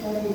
Dan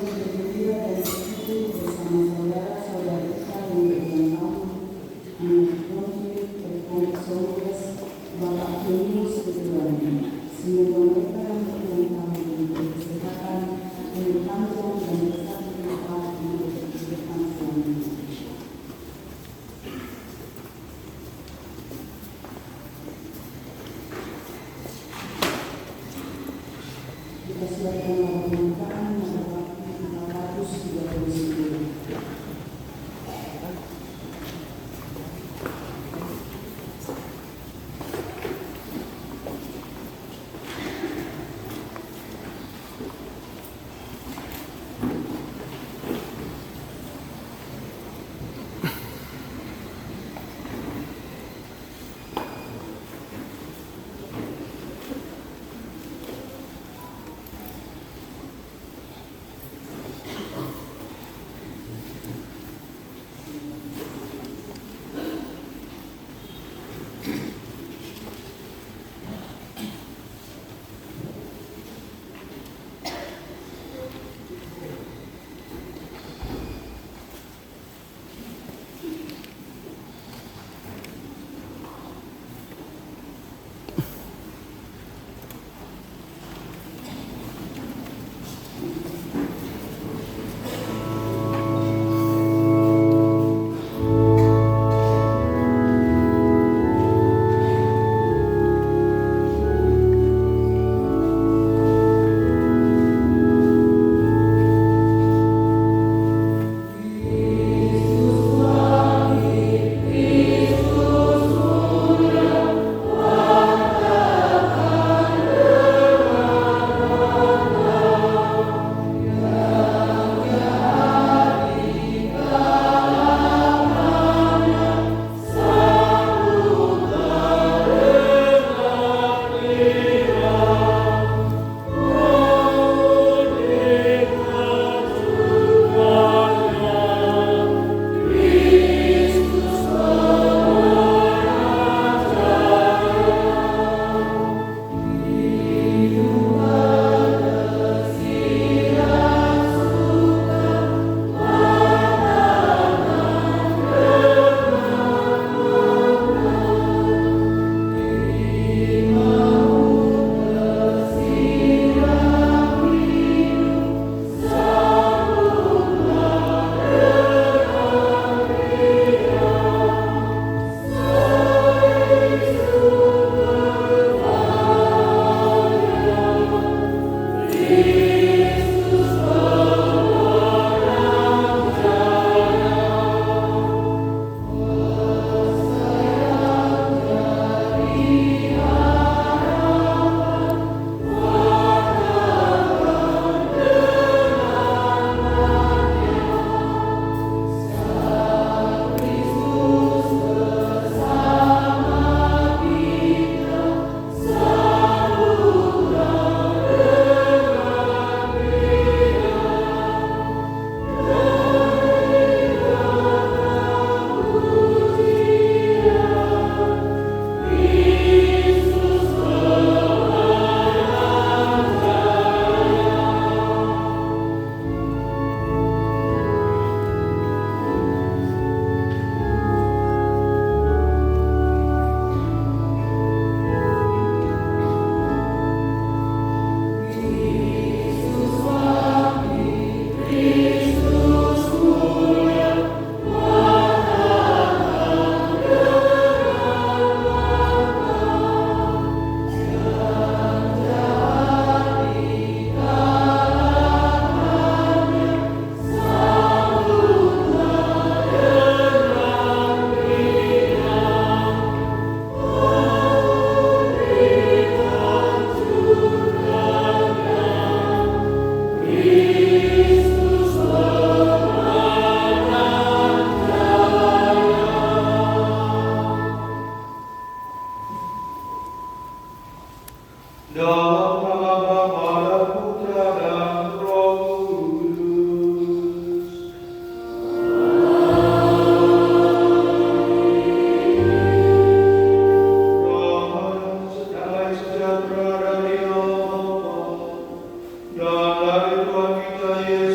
dari Tuhan kita Yesus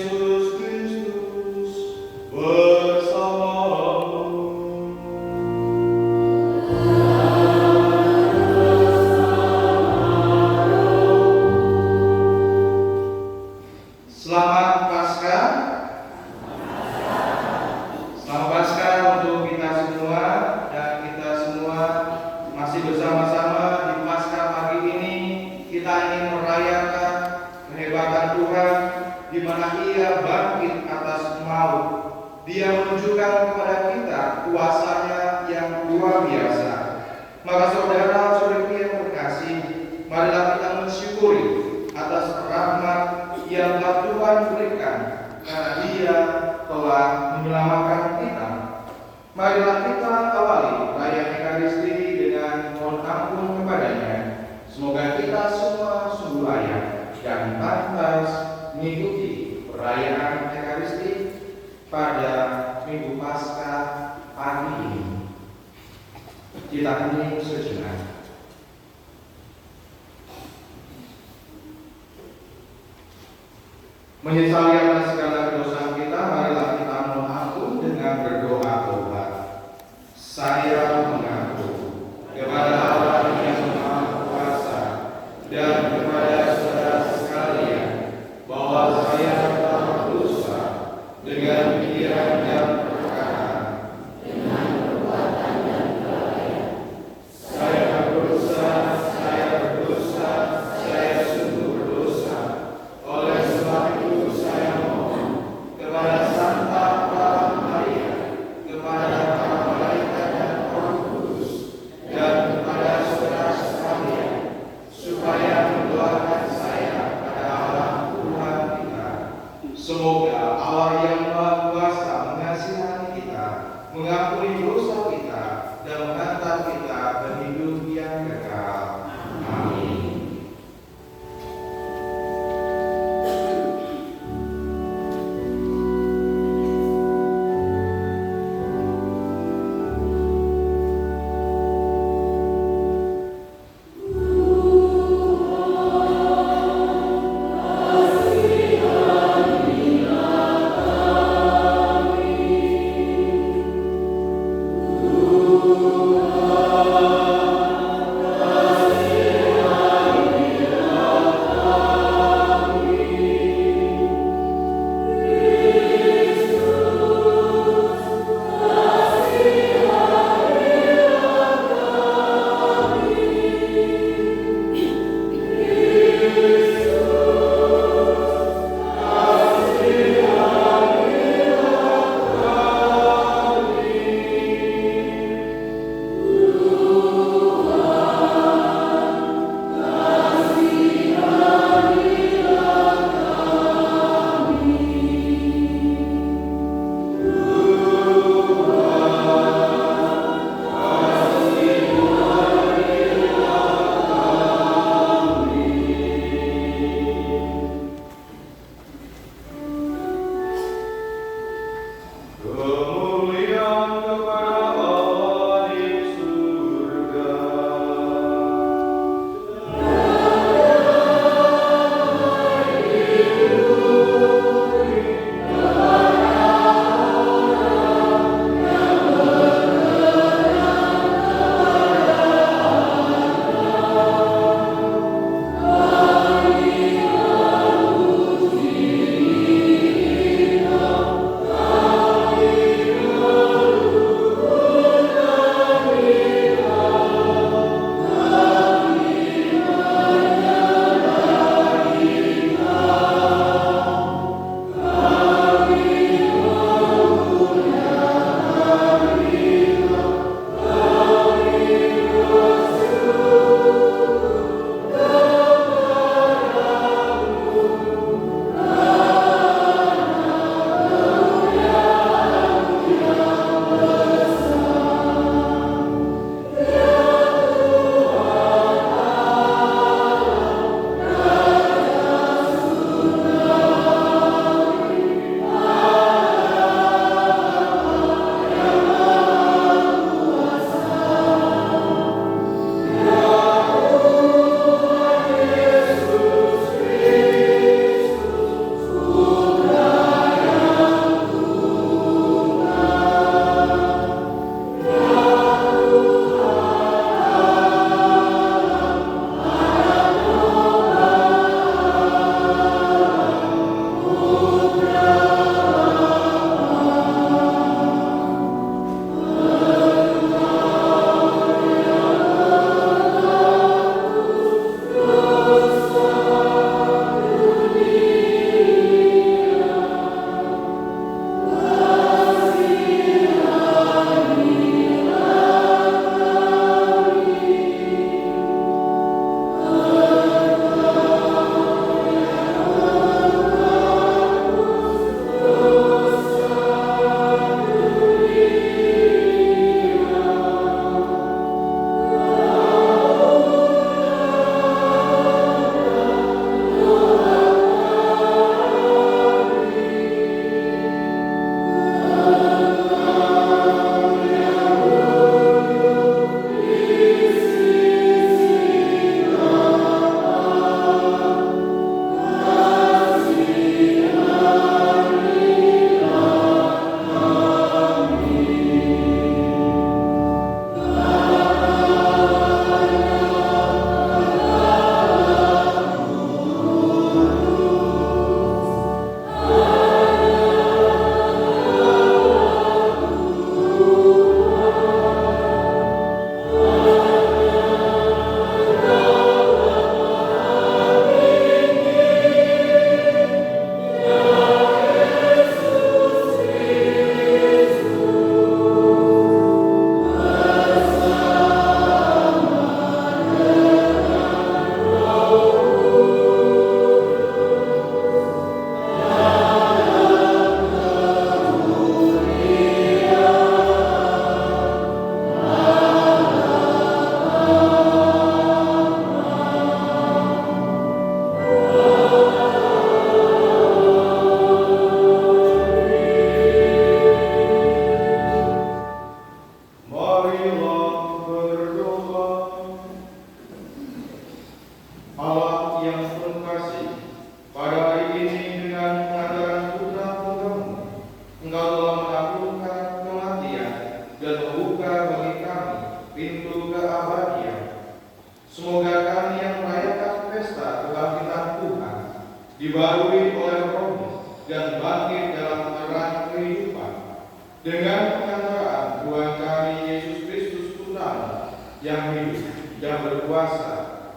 Selamat Paskah. Selamat Paskah untuk kita semua, dan kita semua masih bersama-sama di Paskah pagi ini. Kita ingin merayakan kehebatan Tuhan, di mana Ia bangkit atas maut. Dia menunjukkan kepada kita kuasa-Nya yang luar biasa. Maka saudara-saudariku yang terkasih, marilah kita mensyukuri atas rahmat yang telah Tuhan berikan, karena Dia telah menyelamatkan kita. Marilah kita awali perayaan Ekaristi dengan mohon ampun kepada-Nya. Semoga kita semua sungguh layak dan pantas mengikuti perayaan Ekaristi pada Minggu Paskah pagi ini. Kita hening sejenak. Menyesali atas segala kedosaan kita, marilah kita mohon ampun dengan berdoa tobat. Saya mengaku kepada Allah yang Maha Kuasa dan kepada saudara sekalian bahwa saya telah berdosa dengan pikiran dan perkataan, dengan perbuatan dan kelalaian. Saya berdosa, saya sungguh berdosa. Oleh sebab itu saya mohon kepada Santa Clara Maria, kepada para malaikat dan Roh Kudus, dan kepada saudara sekalian, supaya mendoakan saya pada Allah Tuhan kita. Semoga Allah yang Maha Kuasa mengasihani kita, mengampuni dosa kita, dan mengantar kita ke hidup yang kekal. Amin. Kasihanilah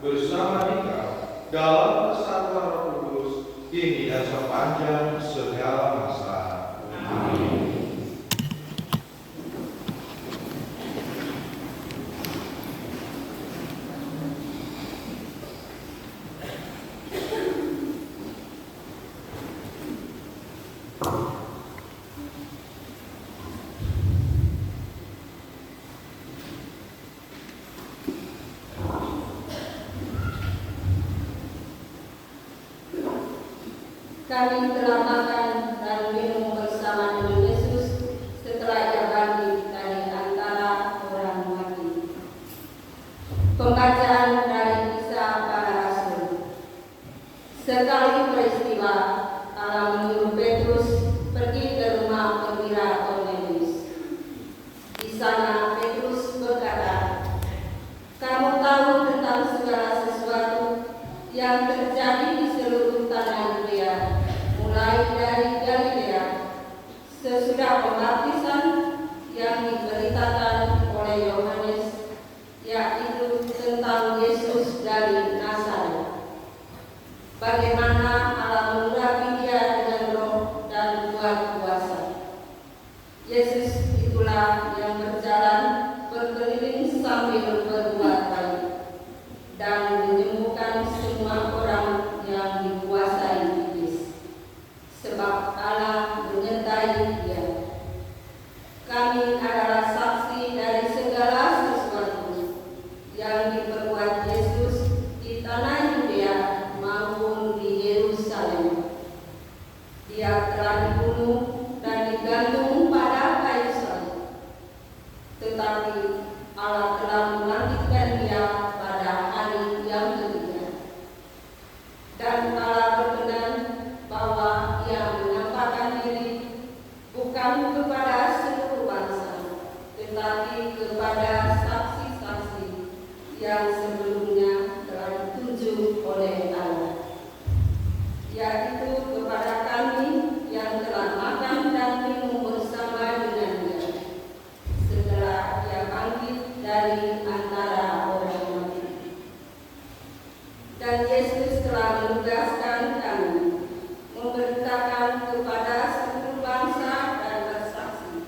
bersama dikau dalam persatuan Roh Kudus kini dan sepanjang segala masa. Amin. Kami telah makan dan minum bersama dengan Yesus setelah Ia bangkit dari antara orang mati. Pembacaan dari Kisah Para Rasul. Sekali peristiwa, Allah menyuruh Petrus pergi ke rumah perwira Kornelius. Di sana Petrus berkata, "Kamu tahu tentang segala sesuatu yang terjadi di seluruh tanah Yudea, mulai dari Galilea, sesudah pembaptisan yang diberitakan oleh Yohanes, yaitu tentang Yesus dari Nazaret. Bagaimana Allah mengurapi Dia dengan roh dan kuat kuasa. Yesus itulah yang berjalan berkeliling sambil berbuat baik dan menyembuhkan semua orang yang dikuasai iblis, sebab Allah menyertai Dia. Kami adalah saksi dari segala sesuatu yang diperbuat Yesus di tanah Yudea maupun di Yerusalem. Dia telah dibunuh dan digantung pada kayu salib, tetapi Allah telah membangkitkan Dia pada hari yang ketiga. Dan Allah berkenan bahwa Ia menampakkan diri bukan kepada seluruh bangsa, tetapi kepada saksi-saksi yang sebelumnya telah ditunjuk oleh Allah, yaitu kepada kami yang telah makan dan minum bersama dengan Dia setelah Ia bangkit dari antara orang mati. Dan Yesus telah menugaskan kami memberitakan kepada seluruh bangsa dan bersaksi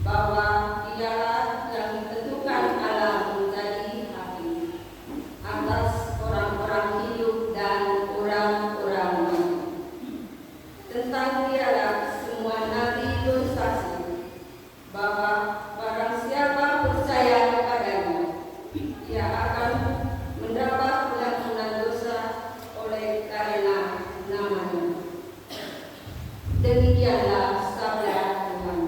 bahwa Dialah yang ditentukan Allah menjadi hakim atas orang-orang hidup dan orang-orang mati. Tentang Dialah semua nabi bersaksi bahwa barang siapa percaya kepadanya, ia akan mendapat pengampunan dosa oleh karena namanya. Demikianlah sabda Tuhan.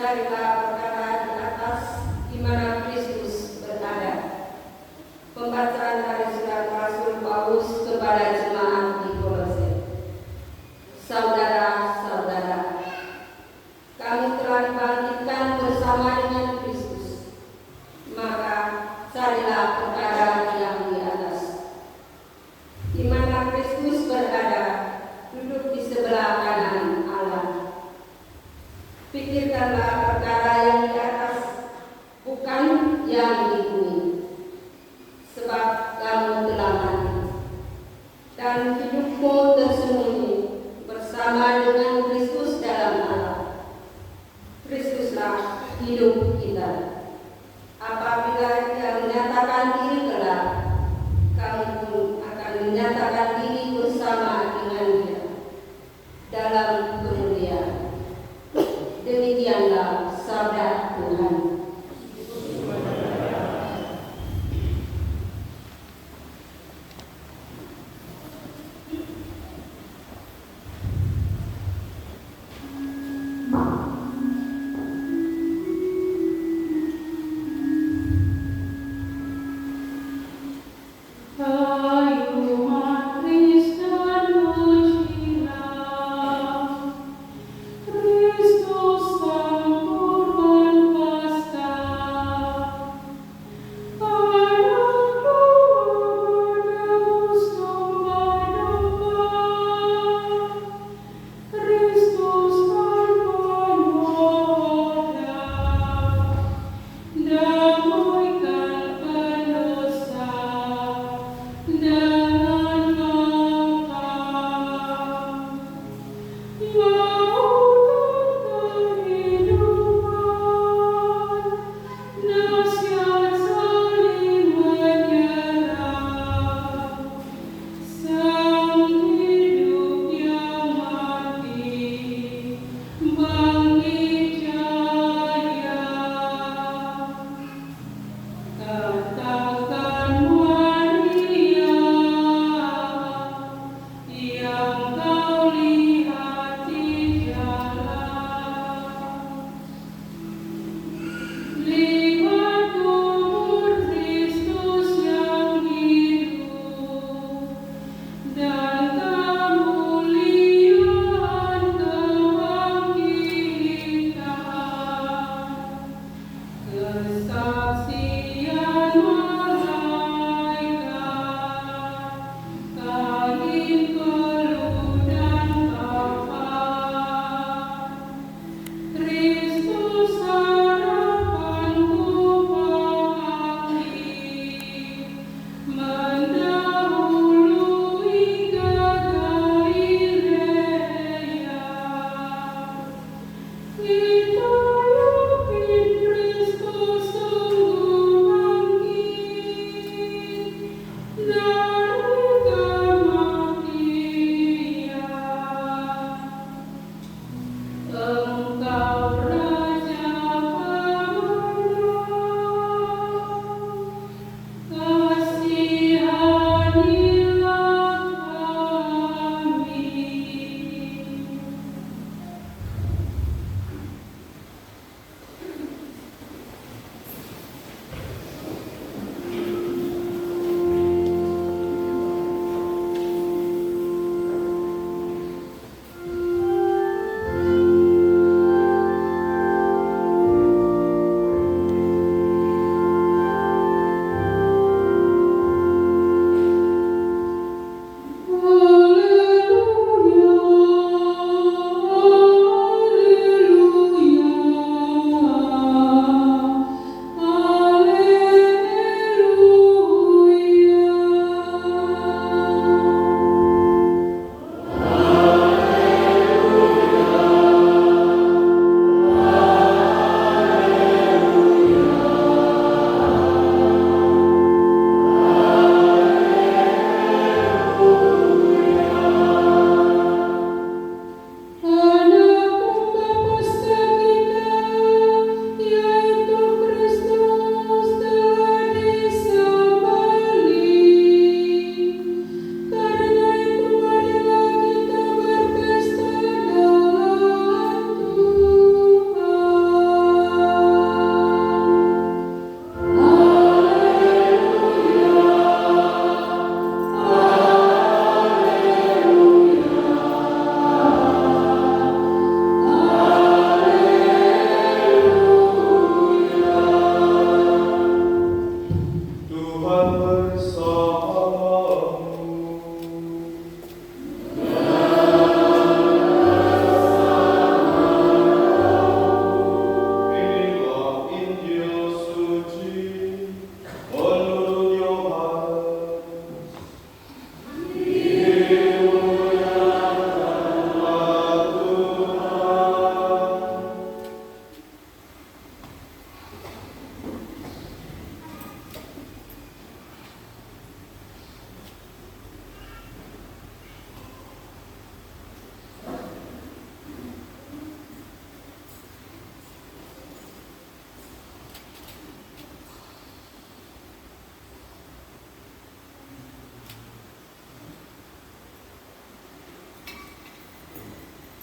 carilah perkara di atas di mana Kristus berada. Pembacaan dari surat Rasul Paulus kepada jemaat di Kolose. Saudara-saudara, kami telah dibangkitkan bersama dengan Kristus. Maka carilah perkara yang di atas, di mana Kristus berada, duduk di sebelah kanan Allah. Pikirkanlah perkara yang di atas, bukan yang di bumi, sebab kamu telah mati, dan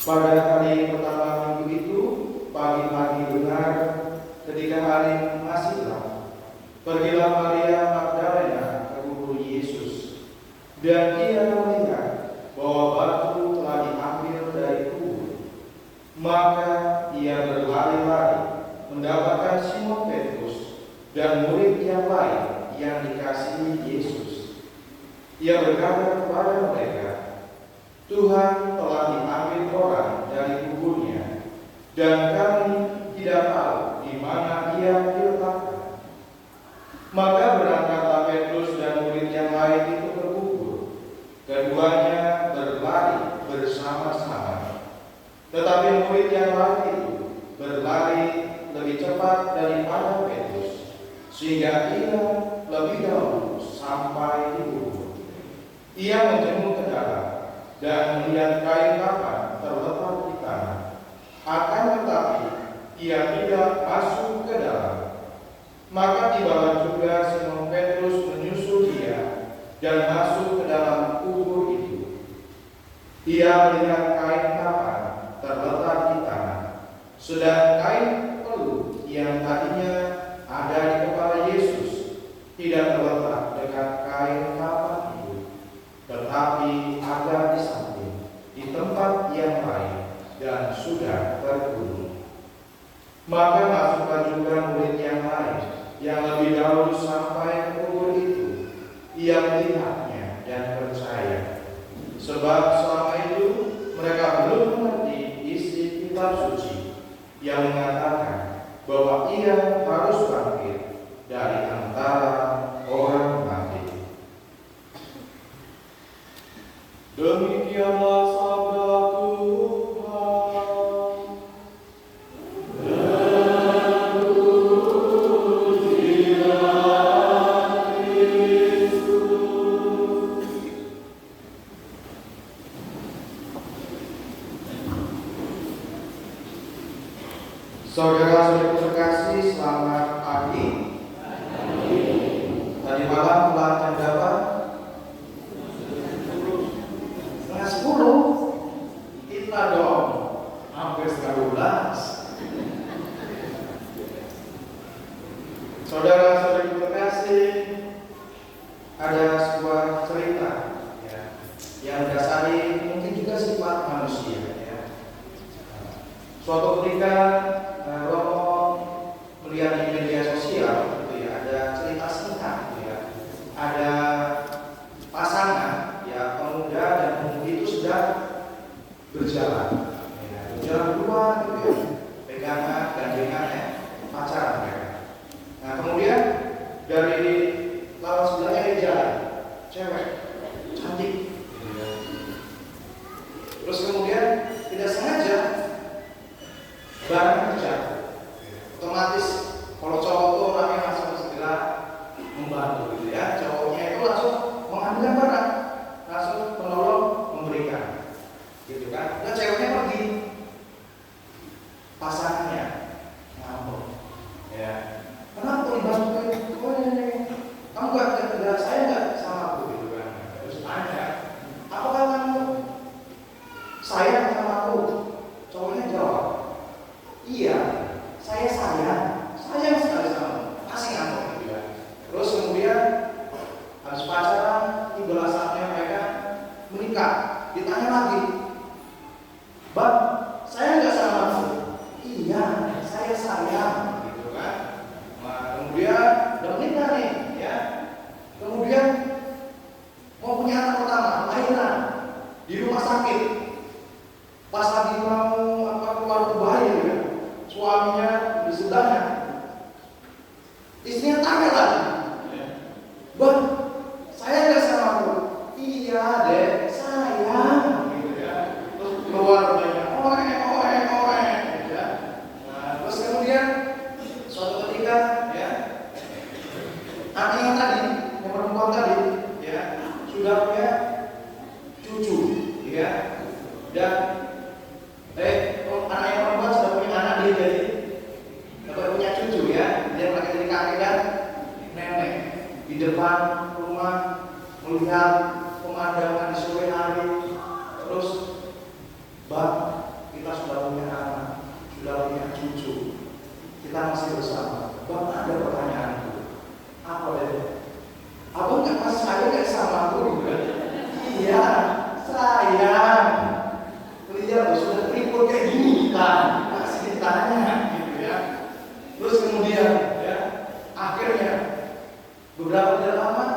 Pada hari pertama minggu itu, pagi-pagi benar, ketika hari masih gelap, pergilah Maria Magdalena ke kubur Yesus, dan ia melihat bahwa batu telah diambil dari kubur. Maka ia berlari-lari mendapatkan Simon Petrus dan murid yang lain yang dikasihi Yesus. Ia berkata kepada mereka, "Tuhan telah diambil orang dari kuburnya, dan kami tidak tahu di mana ia diletakkan." Maka berangkatlah Petrus dan murid yang lain itu ke kubur. Keduanya berlari bersama-sama. Tetapi murid yang lain itu berlari lebih cepat daripada Petrus, sehingga ia lebih dahulu sampai di kubur. Ia menjenguk ke dalam dan melihat kain kafan terletak di tanah. Akan tetapi ia tidak masuk ke dalam. Maka tibalah juga Simon Petrus menyusul dia dan masuk ke dalam kubur itu. Ia melihat kain kafan terletak di tanah, sedang kain peluh yang tadinya ada di kepala Yesus tidak terletak dekat kain kafan itu, tetapi ada di samping, di tempat yang lain, dan sudah terbunuh. Maka masuklah juga murid yang lain, yang lebih dahulu sampai ke kubur itu. Ia melihatnya dan percaya, sebab selama itu mereka belum mengerti isi kitab suci yang mengatakan bahwa ia harus bangkit dari antara orang mati. Demikianlah sabda Tuhan. Saudara-saudara terkasih, selamat pagi. Tadi malam telah jam berapa? 9:30. Kita dong, hampir 11. Saudara-saudara terkasih, ada sebuah cerita ya, yang mendasari mungkin juga sifat manusia ya. Suatu ketika Romo melihat di media sosial gitu ya, ada cerita singkat gitu ya. Ada pasangan ya, pemuda dan pemudi itu sedang berjalan ya, berjalan berdua gitu ya, pegangan, gandengan ya, pacaran mereka. Nah kemudian dari lawan sebelahnya dia jalan, cewek cantik gitu ya. Terus kemudian tidak sengaja barang terjatuh. Otomatis kalau cowok itu orangnya langsung segera membantu gitu ya. Cowoknya itu langsung mengambil barang, langsung menolong, memberikan gitu kan. Dan ceweknya pergi, pasangannya ngambek ya, kenapa kok dibantu? Oh ini kamu gak saya nggak sama aku gitu kan. Terus tanya, apakah kamu sayang sama aku? Cowoknya jawab, iya, saya sayang sekali sama, masih ngambek gitu ya. Terus kemudian habis pacaran, tiba saatnya mereka menikah. Ditanya lagi, "Bang, saya nggak sama kamu?" "Iya, saya sayang," gitu kan. Nah, kemudian udah menikah nih, ya. Kemudian mau punya anak pertama, lahiran di rumah sakit. Pas lagi mau keluar ke bayi ya, suaminya di sebelahnya, istrinya tanya lagi, "Bang, saya nggak sama aku?" "Iya deh, sayang," gitu ya. Terus keluar banyak gitu ya. Nah, terus kemudian suatu ketika ya, anaknya tadi, yang perempuan tadi ya, sudah punya cucu ya, dan anak yang perempuan sudah punya anak, dia jadi dapat punya cucu ya, dia pakai jadi kakek dan nenek di depan rumah melihat pemandangan di sayang. Lihat loh, sudah ribut kayak gini kita masih ditanya gitu ya. Terus kemudian ya, akhirnya beberapa tidak lama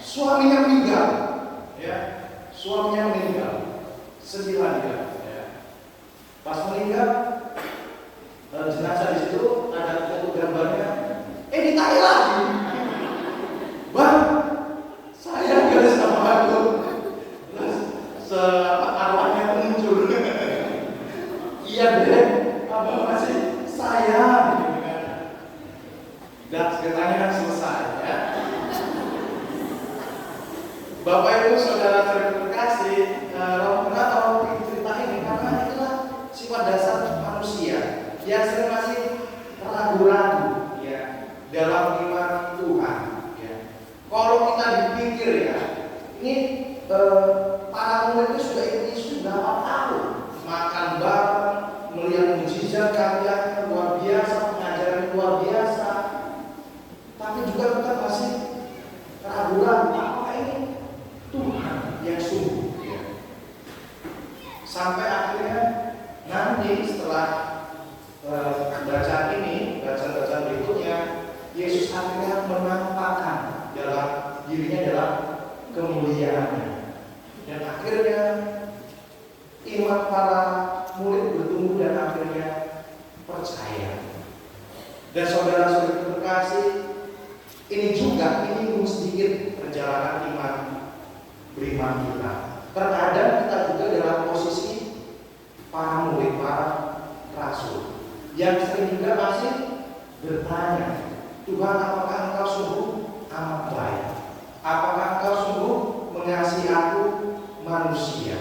suaminya meninggal. Ya, suaminya meninggal. Sedihlah dia. Ya. Pas meninggal, jenazah di situ ada foto gambarnya. Ditanya lagi, Bang, saya gak sama aku. Terus arwahnya muncul. Iya deh, abang masih sayang. Dan ceritanya selesai ya. Bapak Ibu Saudara terkasih, kenapa mau cerita ini? Karena itulah sifat dasar manusia yang sering masih ragu-ragu ya dalam iman Tuhan. Ya. Kalau kita dipikir ya, ini para murid itu sudah ikut Yesus berapa tahun, makan bareng, melihat mujizat karyanya luar biasa, pengajaran luar biasa, tapi juga kita masih ragu-ragu apakah ini Tuhan yang sungguh. Ya. Sampai akhirnya nanti setelah bacaan ini, bacaan berikutnya, Yesus akhirnya menampakkan dalam dirinya dalam kemuliaannya. Dan akhirnya iman para murid bertumbuh dan akhirnya percaya. Dan saudara-saudara terkasih, ini sedikit perjalanan iman beriman kita. Terkadang kita juga dalam posisi para murid, para rasul yang sering juga masih bertanya, Tuhan, apakah Engkau sungguh amat baik? Apakah Engkau sungguh mengasihi aku manusia?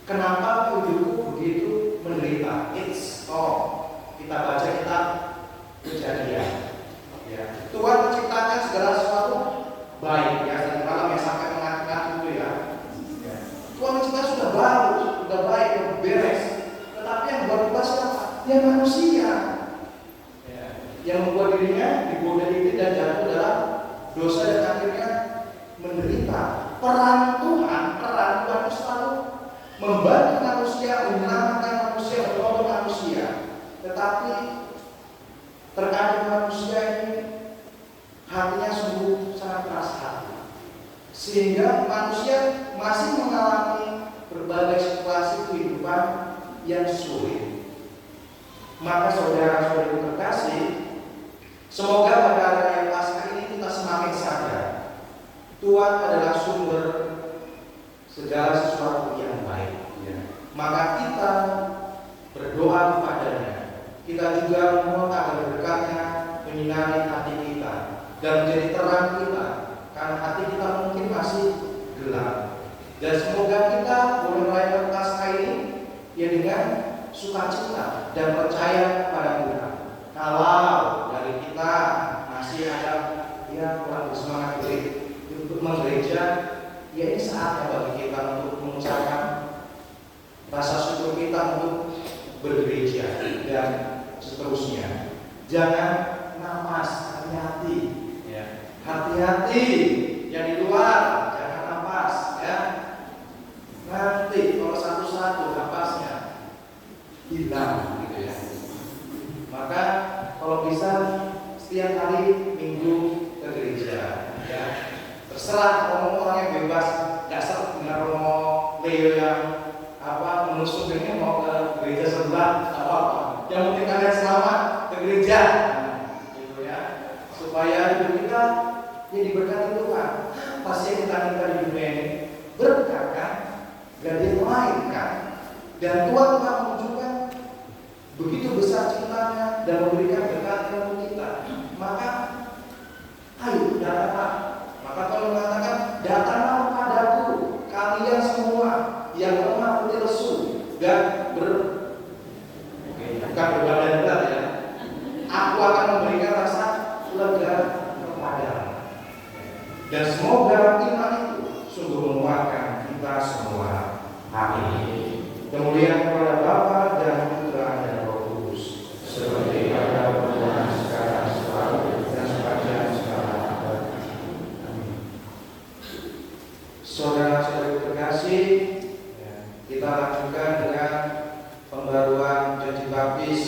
Kenapa hidupku begitu menderita? It's all. Kita baca kitab Kejadian. Ya. Tuhan menciptakan segala sesuatu baik. Ya, tadi malam yang sampai mengatakan itu ya. Tuhan menciptakan sudah bagus, sudah baik, sudah beres. Tetapi yang buat kita siapa? Ya manusia. Ya. Yang membuat dirinya digoda diri dan jatuh dalam dosa dan akhirnya menderita. Peran Tuhan itu selalu membantu manusia, menyelamatkan manusia, menolong manusia. Tetapi terkadang manusia ini hatinya sungguh sangat keras hati, sehingga manusia masih mengalami berbagai situasi kehidupan yang sulit. Maka saudara-saudari terkasih, semoga pada hari Paskah ini kita semakin sadar Tuhan adalah sumber segala sesuatu yang baik. Maka kita berdoa kepadanya. Kita juga memohon agar berkatnya menyinari hati kita dan menjadi terang kita, karena hati kita mungkin masih gelap. Dan semoga kita boleh merayakan Paskah ini ya dengan sukacita dan percaya kepada Tuhan. Kalau dari kita masih ada ya kurang bersemangat untuk menggereja, ya ini saatnya bagi kita untuk mengucapkan rasa syukur kita untuk bergereja dan seterusnya. Jangan napas, hati-hati ya. Hati-hati yang di luar, jangan napas ya. Nanti kalau satu-satu napasnya hilang gitu ya. Maka kalau bisa setiap hari Minggu ke gereja ya. Terserah orang-orang yang bebas, nggak serah dengan Romo Leo yang menusuk ini mau ke gereja sebelah apa-apa. Yang penting kalian selamat ke gereja, gitu ya. Supaya hidup kita ya diberkati Tuhan. Pasti kita di dunia ini berkat kan, gak dia lain kan. Dan Tuhan telah menunjukkan begitu besar cintanya dan memberikan berkat untuk kita. Maka ayo datanglah. Maka Tuhan mengatakan, datanglah padaku kalian semua yang lemah letih lesu dan bukan berbadan berat ya. Aku akan memberikan rasa lega kepadamu. Dan semoga iman itu sungguh menguatkan kita semua. Amin. Kemuliaan kepada Bapa dan Putra dan Roh Kudus, seperti pada permulaan sekarang, selalu dan sepanjang segala abad. Amin. saudara terkasih, kita lanjutkan dengan pembaruan janji baptis.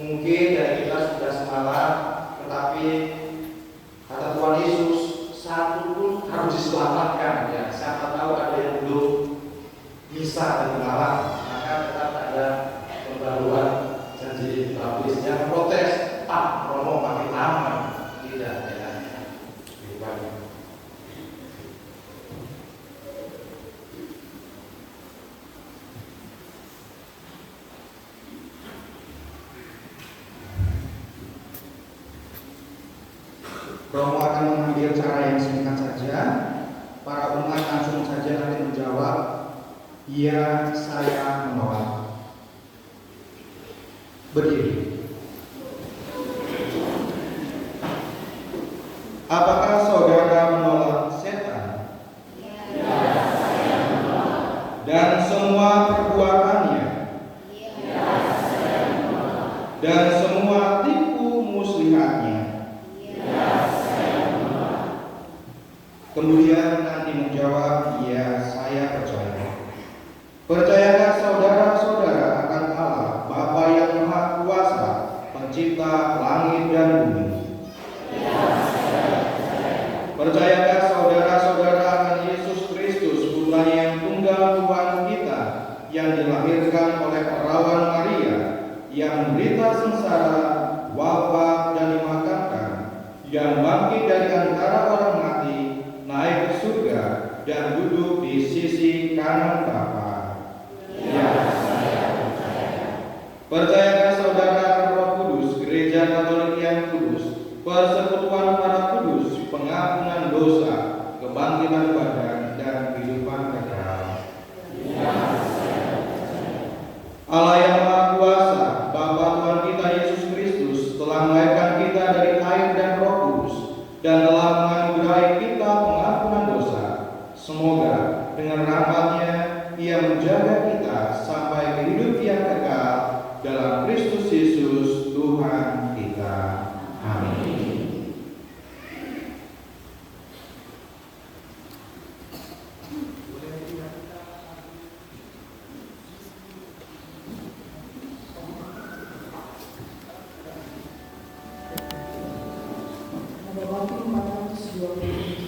Mungkin dari kita sudah semalam, tetapi kata Tuhan Yesus, satu pun harus diselamatkan. Ya, siapa tahu ada yang belum bisa dan malam, maka tetap ada pembaruan janji baptis. Yang protes, Pak Romo pakai nama, tidak ya. Romo akan mengambil cara yang singkat saja. Para umat langsung saja nanti menjawab, "Iya, saya menolak." Berdiri. Apakah saudara menolak setan? Ya, saya menolak. Dan semua perbuatannya? Ya, saya menolak. Dan semua tipu muslihatnya? Kemudian nanti menjawab, "Ya, saya percaya." Percayakah saudara-saudara akan Allah, Bapa yang Maha Kuasa, Pencipta langit dan bumi? Ya, saya percaya. Percayakah saudara-saudara akan Yesus Kristus, Putranya yang tunggal Tuhan kita, yang dilahirkan oleh perawan Maria, yang menderita sengsara, wafat dan dimakamkan, yang bangkit dari antara orang mati, naik ke surga dan duduk di sisi kanan Bapa? Ya, saya percaya. Percayakah saudara akan Roh Kudus, Gereja Katolik yang kudus, persekutuan para kudus, pengampunan dosa, kebangkitan badan, dan kehidupan kekal? Ya, saya percaya. Allah yang Maha Kuasa, Bapa Tuhan kita Yesus Kristus, telah melahirkan kita dari air dan Roh Kudus, dan telah menganugerahi kita pengampunan dosa. Semoga dengan rahmat-Nya Ia menjaga kita sampai ke hidup yang kekal dalam Kristus Yesus Tuhan kita. Amin. Ada waktu 427.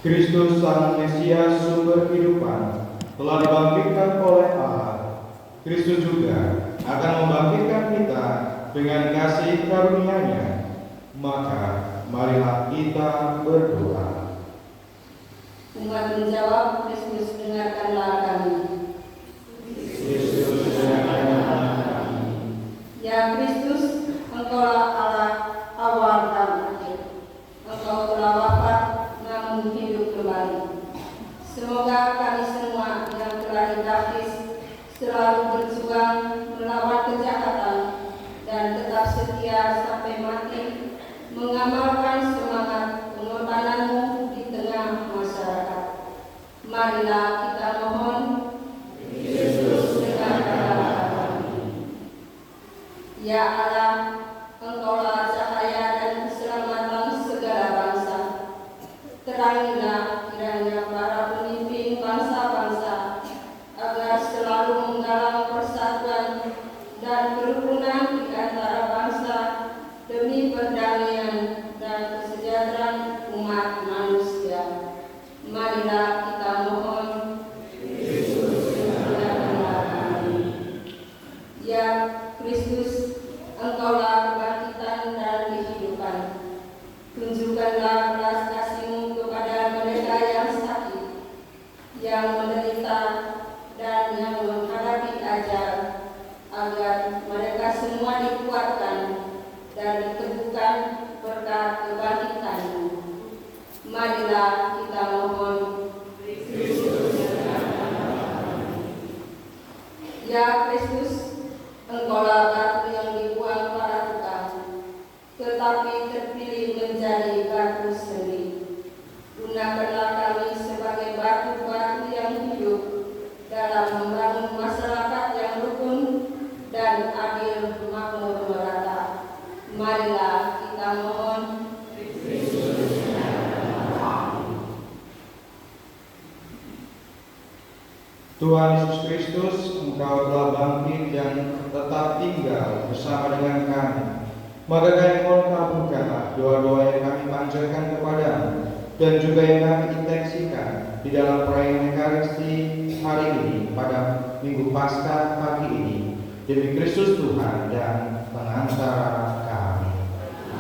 Kristus Sang Mesias sumber kehidupan telah dibangkitkan oleh Allah. Kristus juga akan membangkitkan kita dengan kasih karunia-Nya. Maka marilah kita berdoa. Umat menjawab, Kristus dengarkanlah kami. Kristus dengarkanlah kami. Ya Kristus, Engkaulah Allah awal dan akhir. Engkau telah wafat namun hidup kembali. Semoga kami semua yang telah dibaptis selalu berjuang melawan kejahatan dan tetap setia sampai mati, mengamalkan semangat pengorbananmu di tengah masyarakat. Marilah kita mohon, Yesus dengarkanlah kami. Ya Allah, Engkaulah cahaya dan keselamatan segala bangsa. Terangilah kiranya para pemimpin bangsa-bangsa agar selalu menggalang persatuan dan kerukunan di antara bangsa demi perdamaian dan kesejahteraan umat manusia. Marilah kita mohon, Yesus dengarkanlah kami. Ya Kristus, Engkaulah kebangkitan dan kehidupan. Tunjukkanlah belas kasih-Mu kepada mereka yang sakit, yang menderita, dan yang menghadapi ajal, agar mereka semua dikuatkan dan diteguhkan berkat kebangkitan-Mu. Marilah kita mohon, Ya Kristus, Engkaulah batu yang dibuang para tukang, tetapi terpilih menjadi batu sendiri. Gunakanlah kami sebagai batu-batu yang hidup dalam membangun masyarakat yang rukun dan adil makmur merata. Marilah kita mohon, Tuhan Yesus Kristus, Engkau telah bangkit dan tetap tinggal bersama dengan kami. Maka kami mohon kabulkanlah doa-doa yang kami panjatkan kepadamu dan juga yang kami inteksikan di dalam perayaan Ekaristi hari ini pada Minggu Paskah pagi ini, demi Kristus Tuhan dan pengantara kami.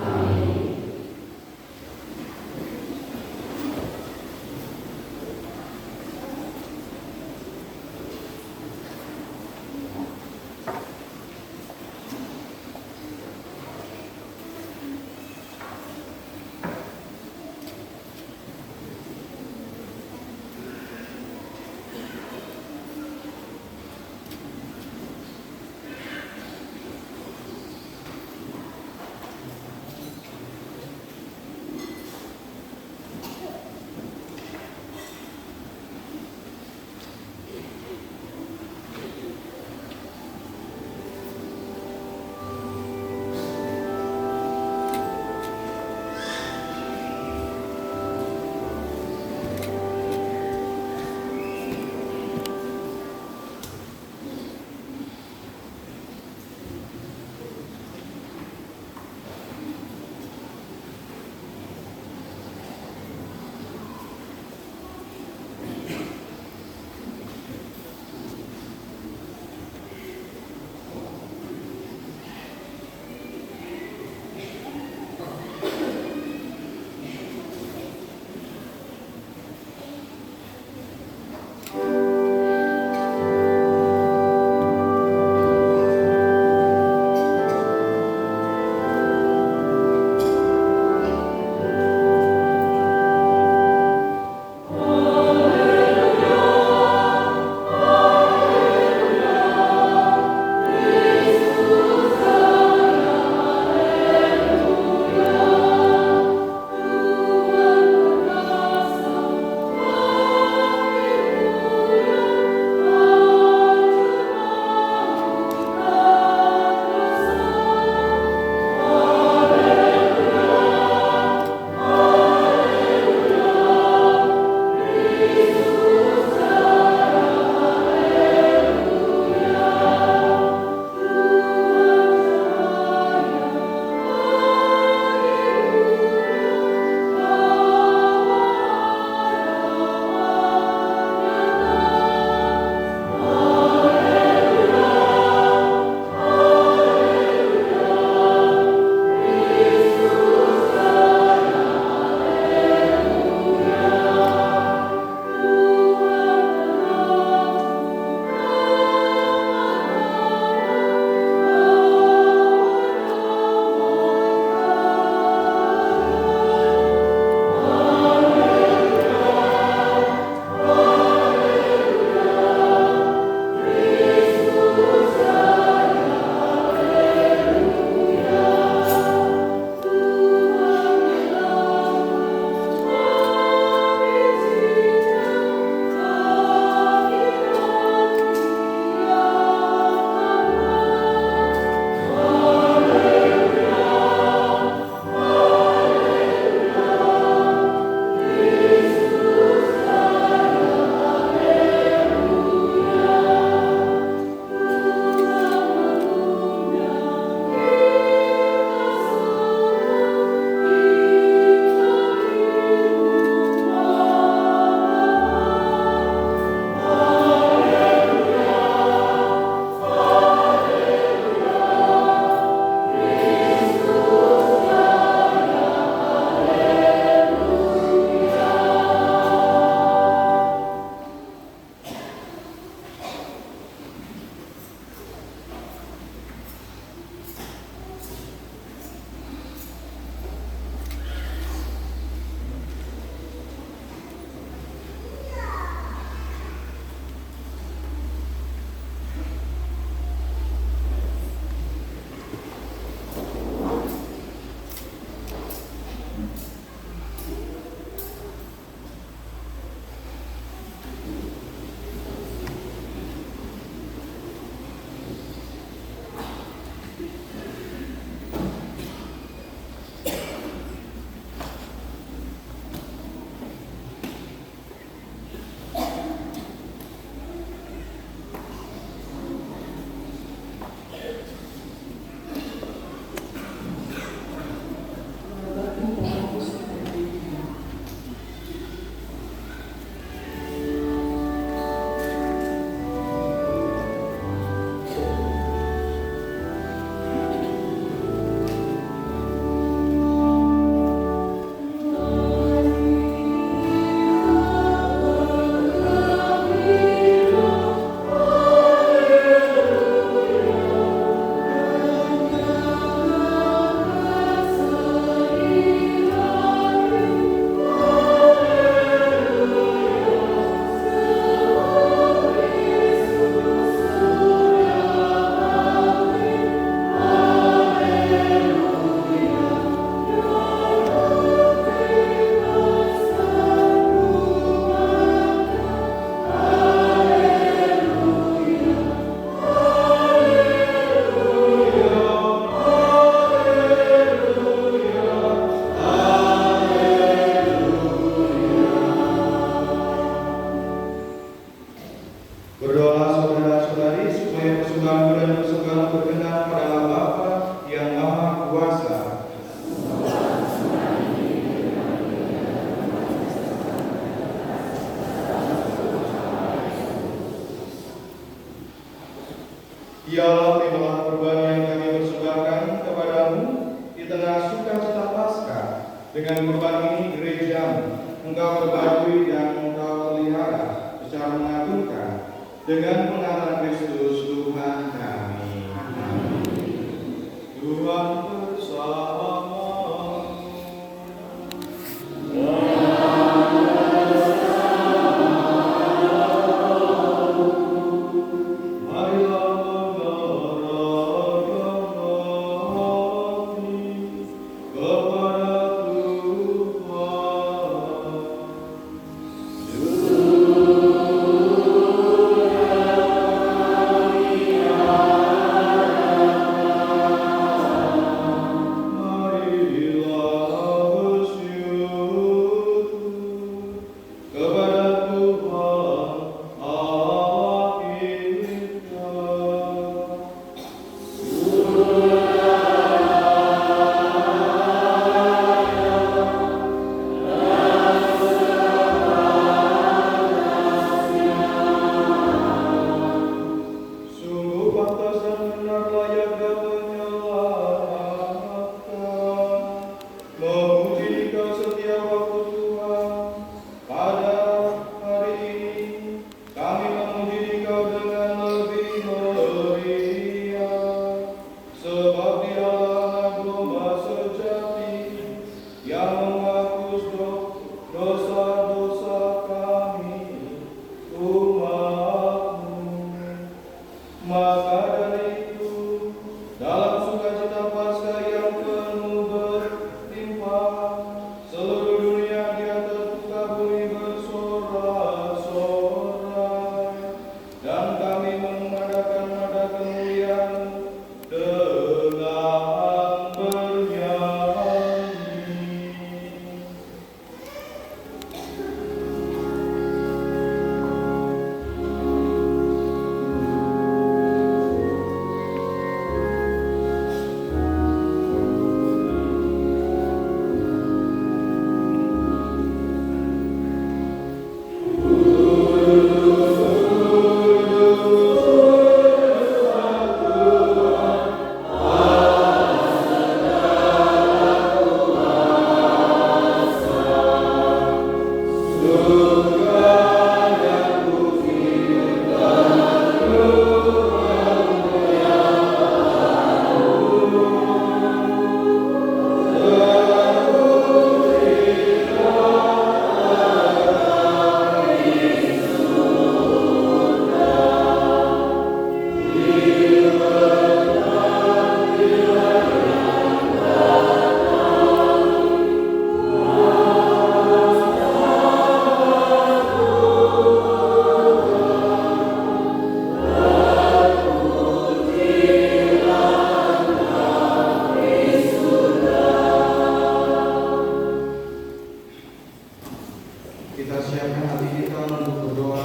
Amin. Berdoalah saudara-saudari supaya persembahan dan persembahan berkenan pada Allah Bapa yang Maha Kuasa. Ya Allah, terimalah kurban yang kami persembahkan kepadamu di tengah sukacita Paskah. Dengan kurban ini gereja Engkau perbarui dan Engkau pelihara secara mengagumkan dengan pengakuan Kristus Tuhan kami. Tuhan bersamamu. Marilah mengerahkan hati kepada Kita siapkan hati kita untuk berdoa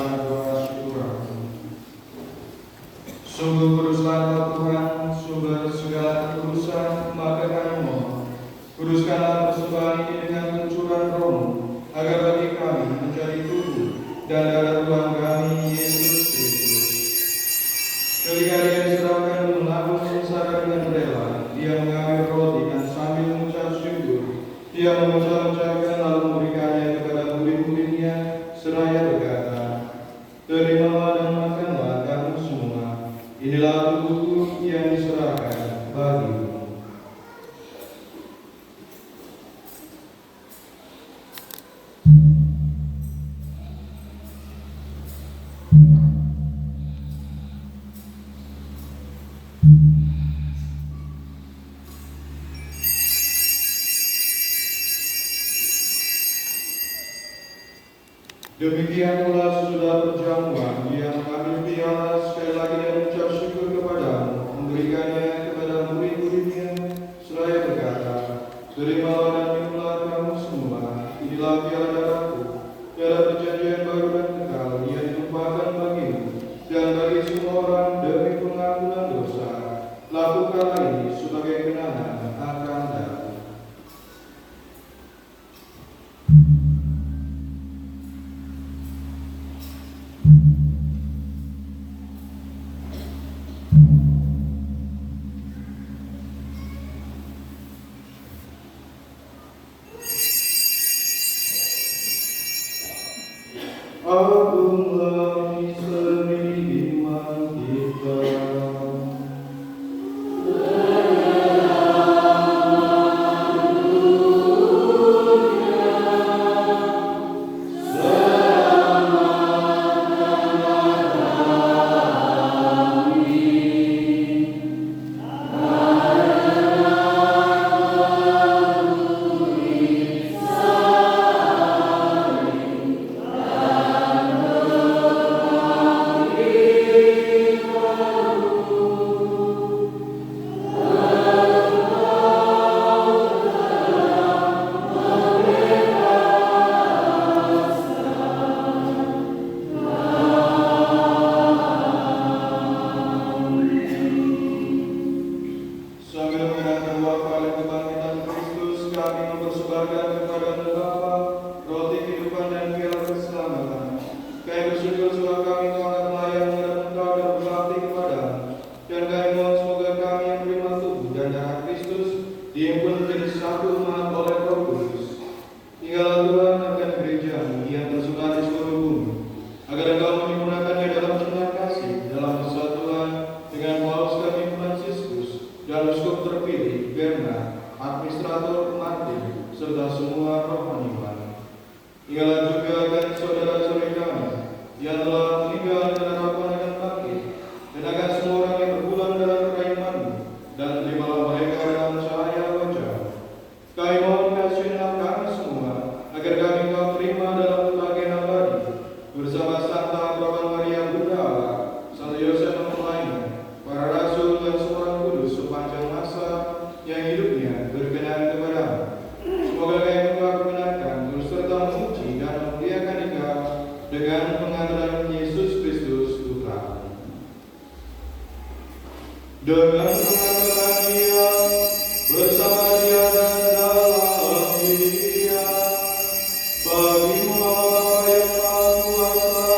syukur. Sungguh kuduslah Engkau Tuhan, sumber segala kekudusan, maka kami mohon, kuduskanlah persembahan ini dengan pencurahan Roh-Mu, agar bagi kami menjadi tubuh dan darah Tuhan kami Yesus Kristus. Ketika Dia diserahkan menabung sengsara dengan rela, Dia mengambil roti dan sambil mengucap syukur, Dia mengucap-ucapkan lalu memberikannya kepada murid-muridnya, seraya berkata, "Terimalah dan makanlah kamu semua. Inilah tubuhku yang diserahkan bagimu." Demikian pula sesudah perjamuan, Dia mengambil piala sekali lagi dan mengucap syukur kepadamu, memberikannya kepada murid-muridnya, seraya berkata, "Terimalah dan minumlah kamu semua. Inilah piala darahku, piala perjanjian baru dan kekal, yang ditumpahkan bagimu juga kami angkat melayang menghadap Engkau dan berbakti kepadamu. Dan kami mohon semoga kami yang menerima tubuh dan darah Kristus dihimpun menjadi satu umat oleh Roh Kudus. Tinggallah Tuhan akan gereja-Mu yang tersebar di seluruh bumi, agar Engkau menyempurnakannya dalam cinta kasih, dalam persatuan dengan Paulus kami Fransiskus dan uskup terpilih Bernard, administrator Martin, serta semua rohaniwan. Tinggallah juga akan saudara-saudari kami yang telah meninggal dan harapan akan bangkit, dan akan semua orang yang berpulang dalam kerajaan-Mu, dan terimalah mereka dalam cahaya wajah. Kami mohon kasihilah kami semua, agar kami Kau terima dalam kebahagiaan abadi, bersama Santa Perawan Maria Bunda Allah, Santo Yosef Mempelainya, para rasul dan semua orang kudus sepanjang masa yang hidupnya berkenan kepada-Mu. Semoga kami Engkau perkenankan terus serta memuji dan memuliakan Engkau dengan pengantara Yesus Kristus Putra. Dengan pengantara Dia, bersama Dia dan dalam Dia, bagi-Mu Allah yang Maha Kuasa,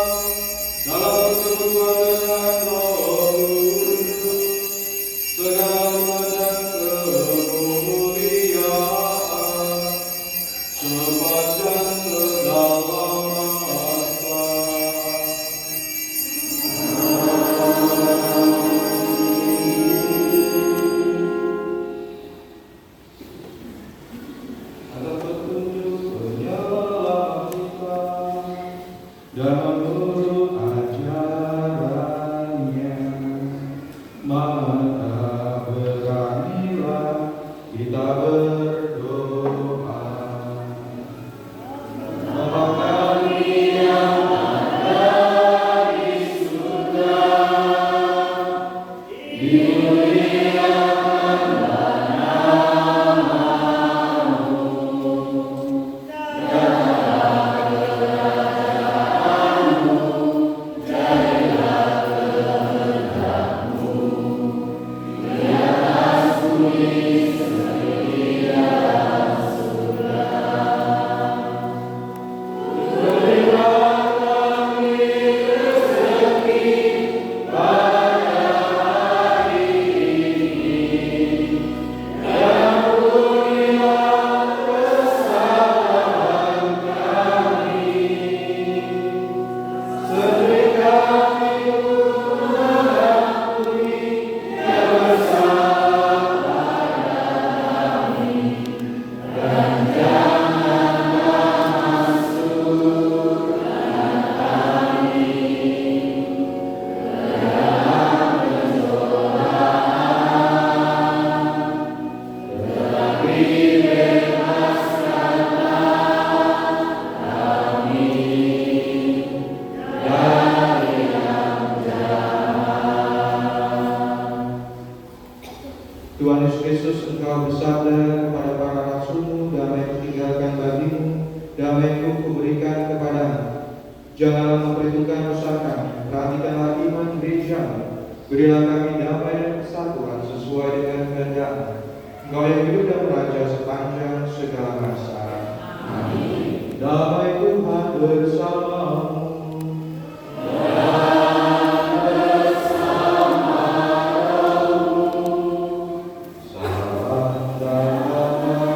dalam persekutuan dengan Roh Kudus, segala hormat dan kemuliaan sepanjang segala masa. Atas petunjuk penyelamat kita dan menurut ajarannya, maka beranilah kita berdoa. Bapa kami yang ada di surga, dimuliakanlah namamu, datanglah kerajaanmu, jadilah kehendakmu di atas bumi seperti di dalam surga. Berilah kami rezeki pada hari ini, dan ampunilah kesalahan kami, seperti kami pun mengampuni yang bersalah pada kami, dan janganlah masukkan kami ke dalam pencobaan, tetapi bebaskanlah kami dari yang jahat. Tuhan Yesus Kristus, Engkau bersabda kepada para rasul-Mu, damai kutinggalkan bagimu, damai-Ku kuberikan kepadamu. Janganlah memperhitungkan dosa kami, perhatikanlah iman gereja-Mu. Berilah kami damai dan kesatuan sesuai dengan kehendak-Mu. Engkau yang hidup dan beraja sepanjang segala masa. Amin. Damai Tuhan bersamamu. Salam damai.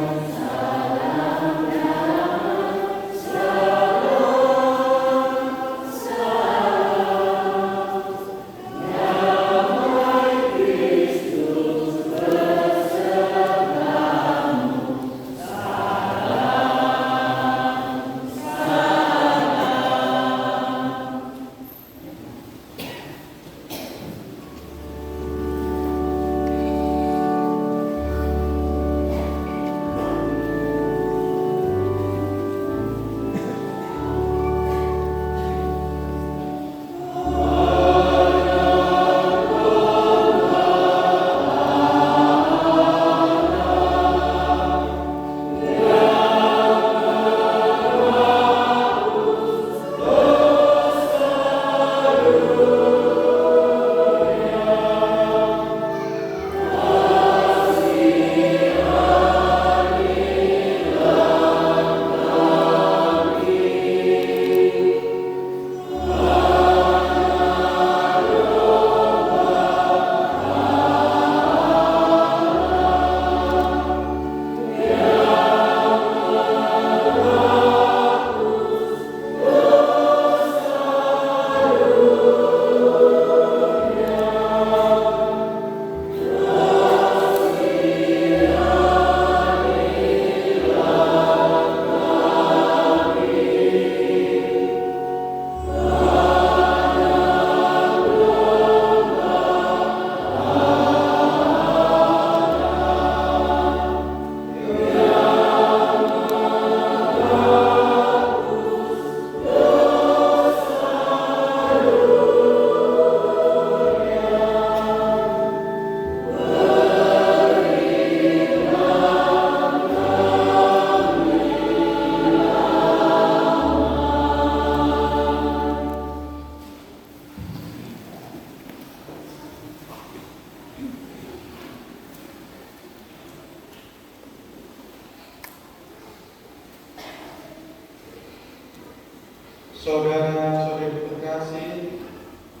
Saudara-saudari terkasih,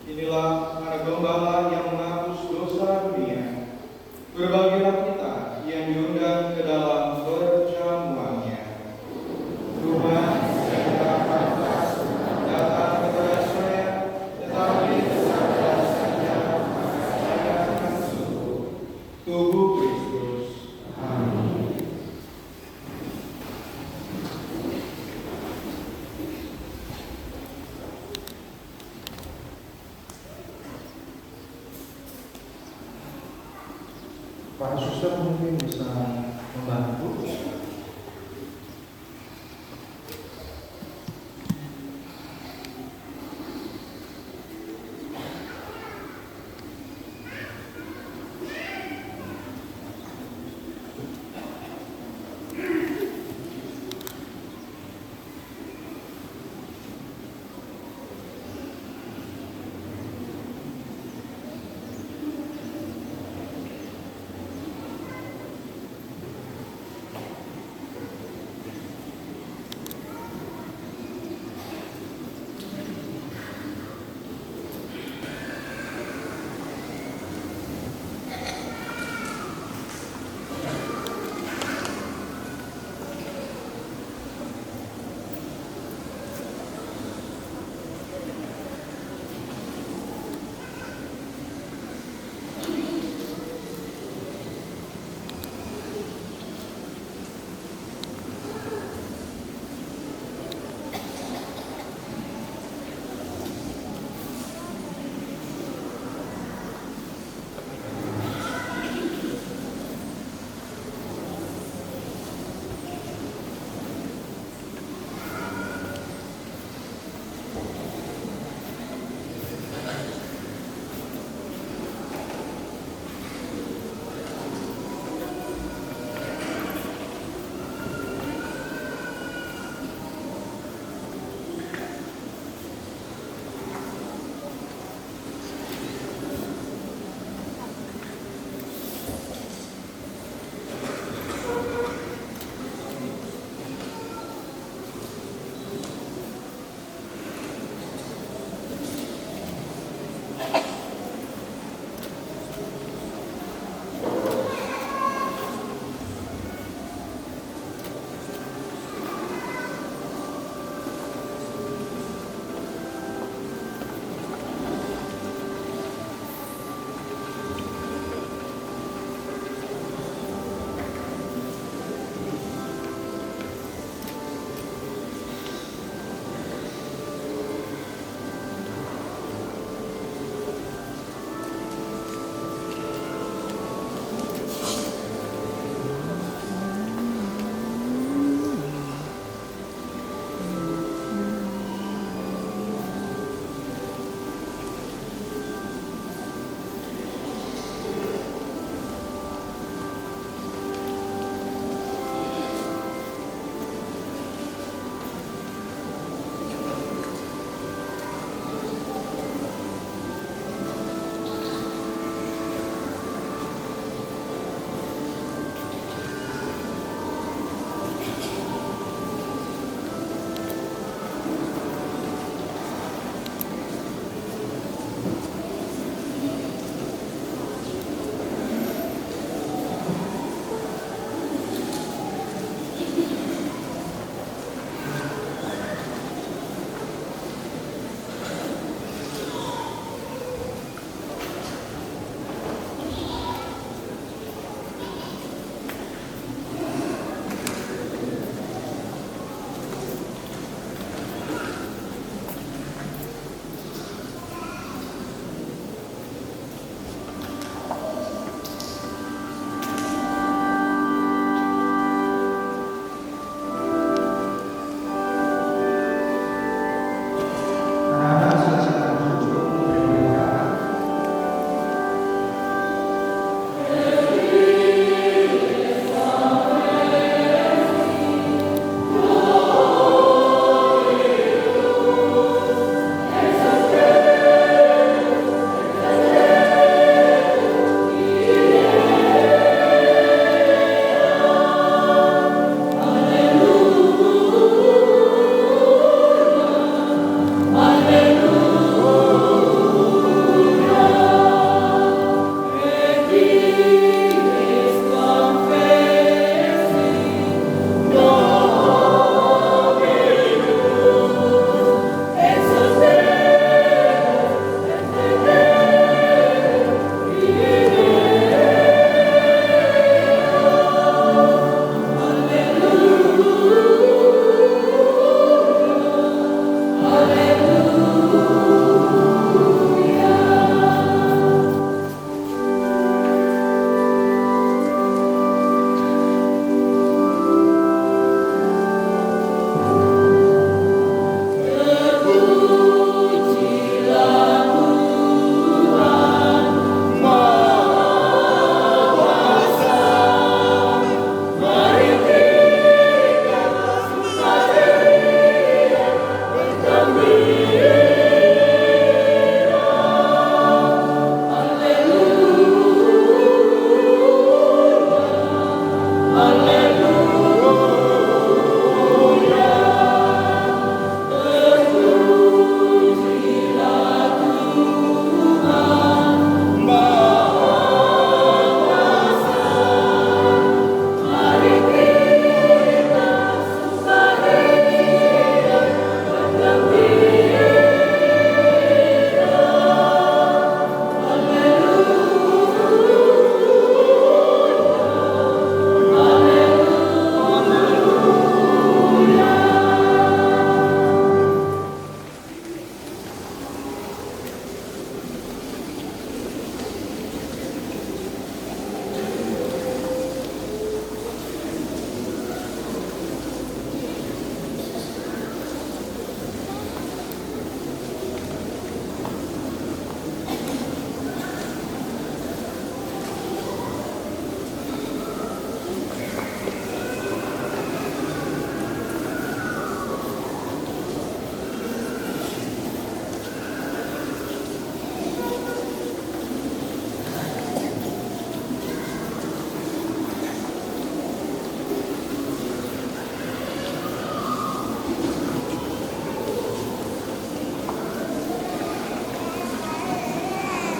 inilah anak gembala yang menghapus dosa dunia. Berbahagialah kita yang diundang ke dalam perjamuannya. Tuhan yang pantas datang kepada saya, tetapi kepada saja saya akan sembuh. Tubuh Kristus. Amin. Para suster mungkin bisa membantu.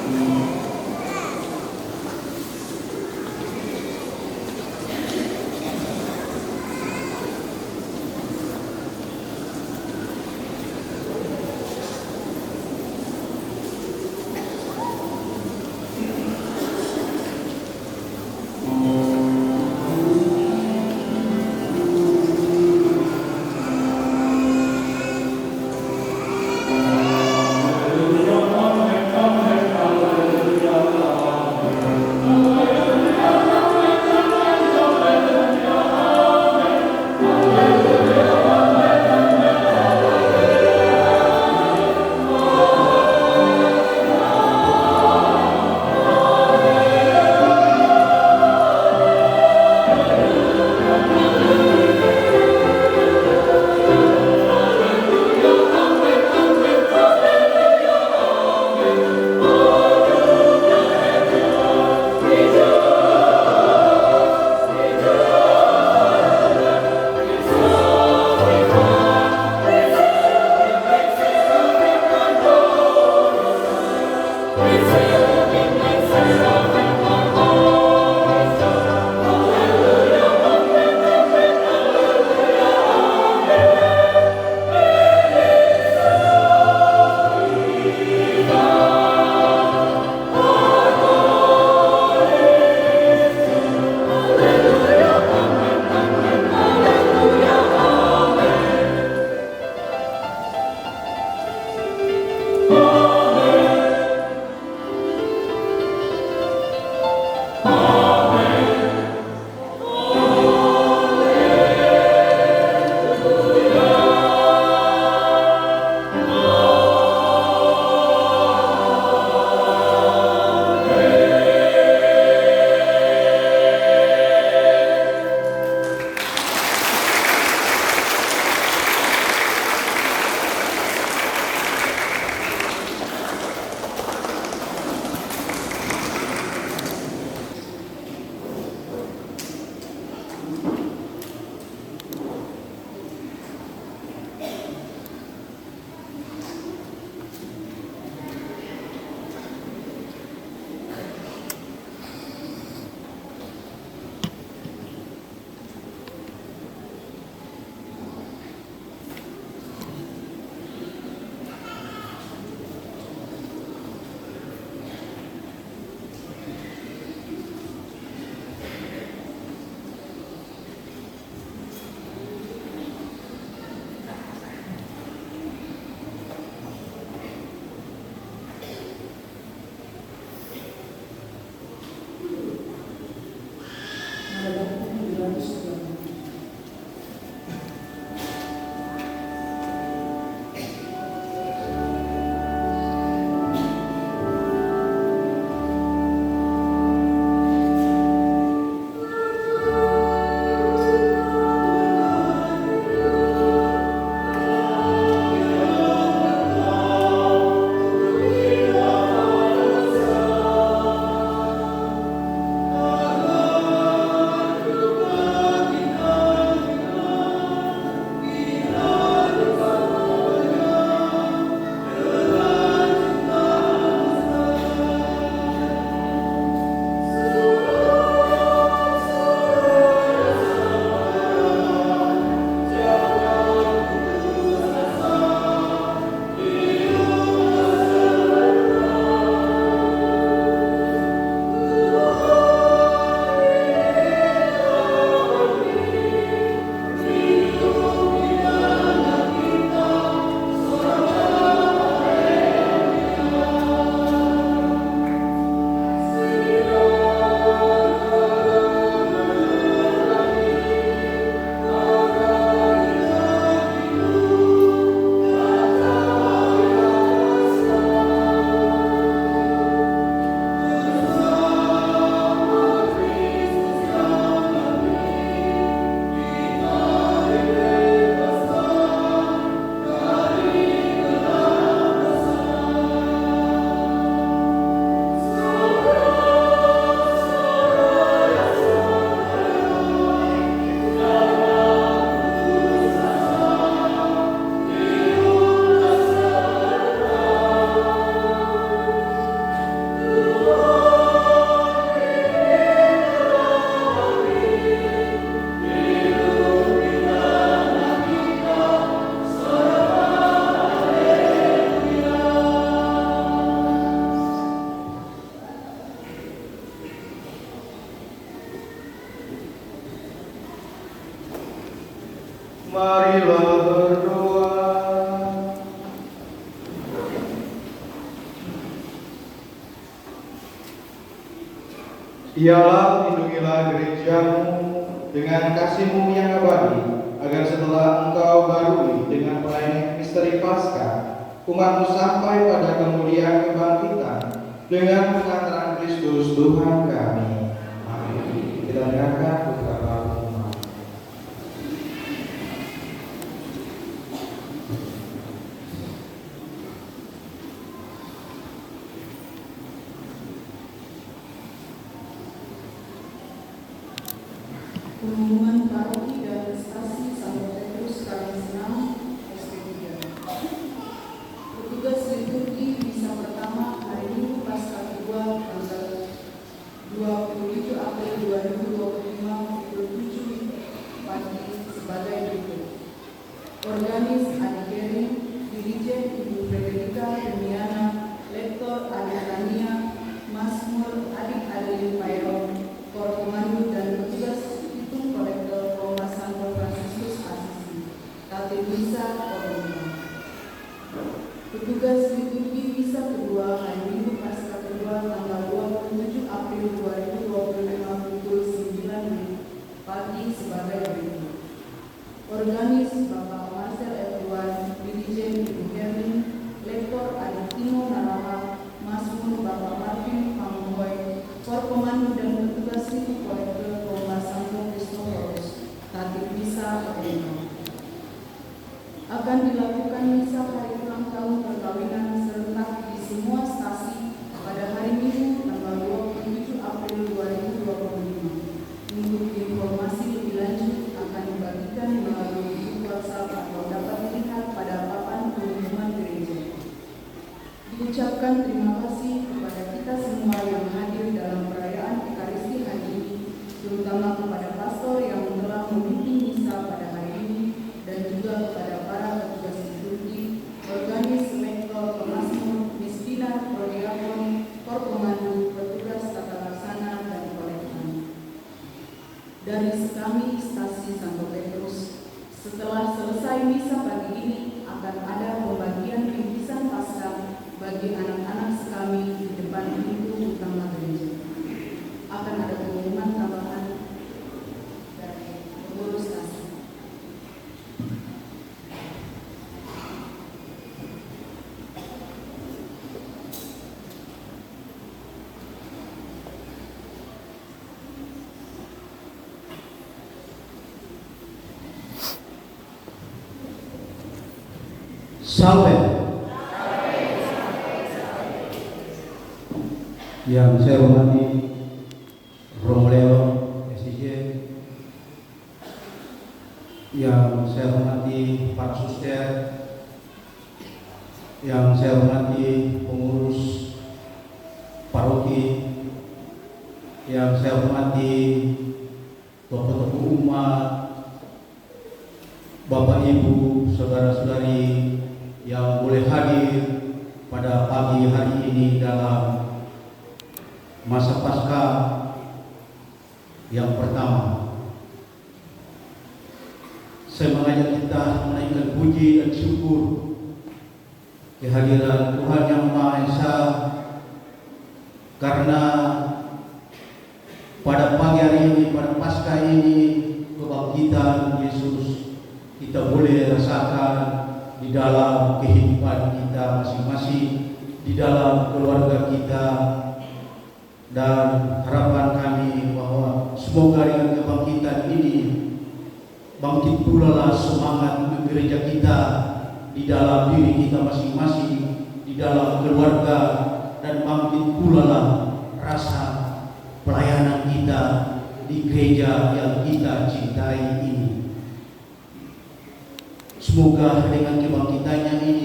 Alleluia, Marilah berdoa. Ialah lindungilah gerejamu dengan kasih-Mu yang abadi, agar setelah Engkau barui dengan pelayanan misteri Paskah, umat-Mu sampai pada kemuliaan kebangkitan dengan pengantaran Kristus Tuhan kami. Amin. Kita dengarkan beberapa pengumuman. Pengumuman paroki dan stasi Santo Petrus Kalisenang SP3. Petugas liturgi misa pertama hari Minggu Paskah kedua tanggal 27 April 2025 pukul 7 pagi sebagai berikut. Organis Adi Geri, Dirijen Ibu Frederika Demiana, Lektor Adi Tania, Mazmur Adik Adeline Pairon, Korkomando dan petugas hitung kolektor Roma Santo Fransiskus Asisi, Tatip Misa Koroma. Petugas liturgi misa kedua hari Minggu Paskah kedua tanggal 27 April 2025 pukul 9 pagi sebagai berikut. Organis Bapak Marcel Edwan, Dirijen Ibu Herlin, Lektor Adi Tino Naraha, Mazmur Bapak Martin Pangboy, Korkomando dan petugas hitung kolektor Roma Santo Kristoforus, Tatip Misa Koroma. Akan dilakukan misa hari ulang tahun perkawinan serentak di semua stasi pada hari Minggu tanggal 27 April 2025. Untuk informasi lebih lanjut akan dibagikan melalui grup WhatsApp atau dapat dilihat pada papan pengumuman gereja. Diucapkan terima kasih kepada kita semua yang hadir dalam perayaan Ekaristi hari ini, terutama kepada pastor yang telah memimpin misa pada hari ini dan juga kepada para petugas liturgi, organis, lektor, pemazmur, misdinar, prodiakon, korkomando, petugas tata laksana dan kolektan. Dari kami stasi Santo Petrus, setelah selesai misa pagi ini akan ada pembagian bingkisan Paskah bagi anak-anak kami di depan pintu utama gereja. Akan ada pengumuman tambahan dari pengurus stasi. Sampai yang saya hormati Romo Leon SIJ, yang saya hormati para suster, yang saya hormati pengurus paroki, yang saya hormati tokoh-tokoh umat, Bapak Ibu, saudara-saudari yang boleh hadir pada pagi hari ini dalam masa Paskah yang pertama. Saya mengajak kita menaikkan puji dan syukur kehadiran Tuhan Yang Maha Esa, karena pada pagi hari ini, pada Paskah ini, kebangkitan Yesus kita boleh rasakan di dalam kehidupan kita masing-masing, di dalam keluarga kita, dan harapan kami bahwa semoga dengan kebangkitan ini bangkit pula lah semangat gereja kita di dalam diri kita masing-masing, di dalam keluarga, dan bangkit pula lah rasa pelayanan kita di gereja yang kita cintai ini. Semoga dengan kebangkitannya ini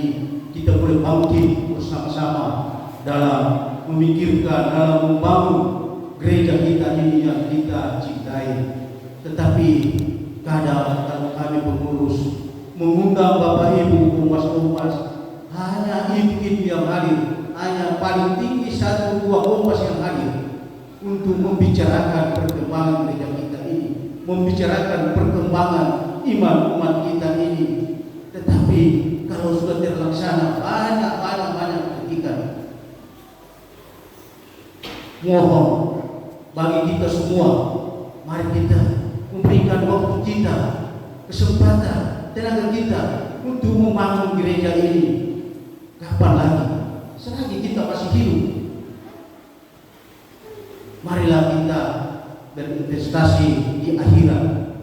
kita boleh bangkit bersama-sama dalam memikirkan, dalam membangun gereja kita ini yang kita cintai. Tetapi kadang kalau kami pengurus mengundang Bapak Ibu, umas-umas, hanya itu yang hadir, hanya paling tinggi 1-2 umas yang hadir untuk membicarakan perkembangan gereja kita ini, membicarakan perkembangan iman umat kita ini. Tetapi kalau sudah terlaksana banyak kritikan. Mohon bagi kita semua, mari kita memberikan waktu kita, kesempatan, tenaga kita untuk membangun gereja ini. Kapan lagi? Selagi kita masih hidup, marilah kita berinvestasi di akhirat.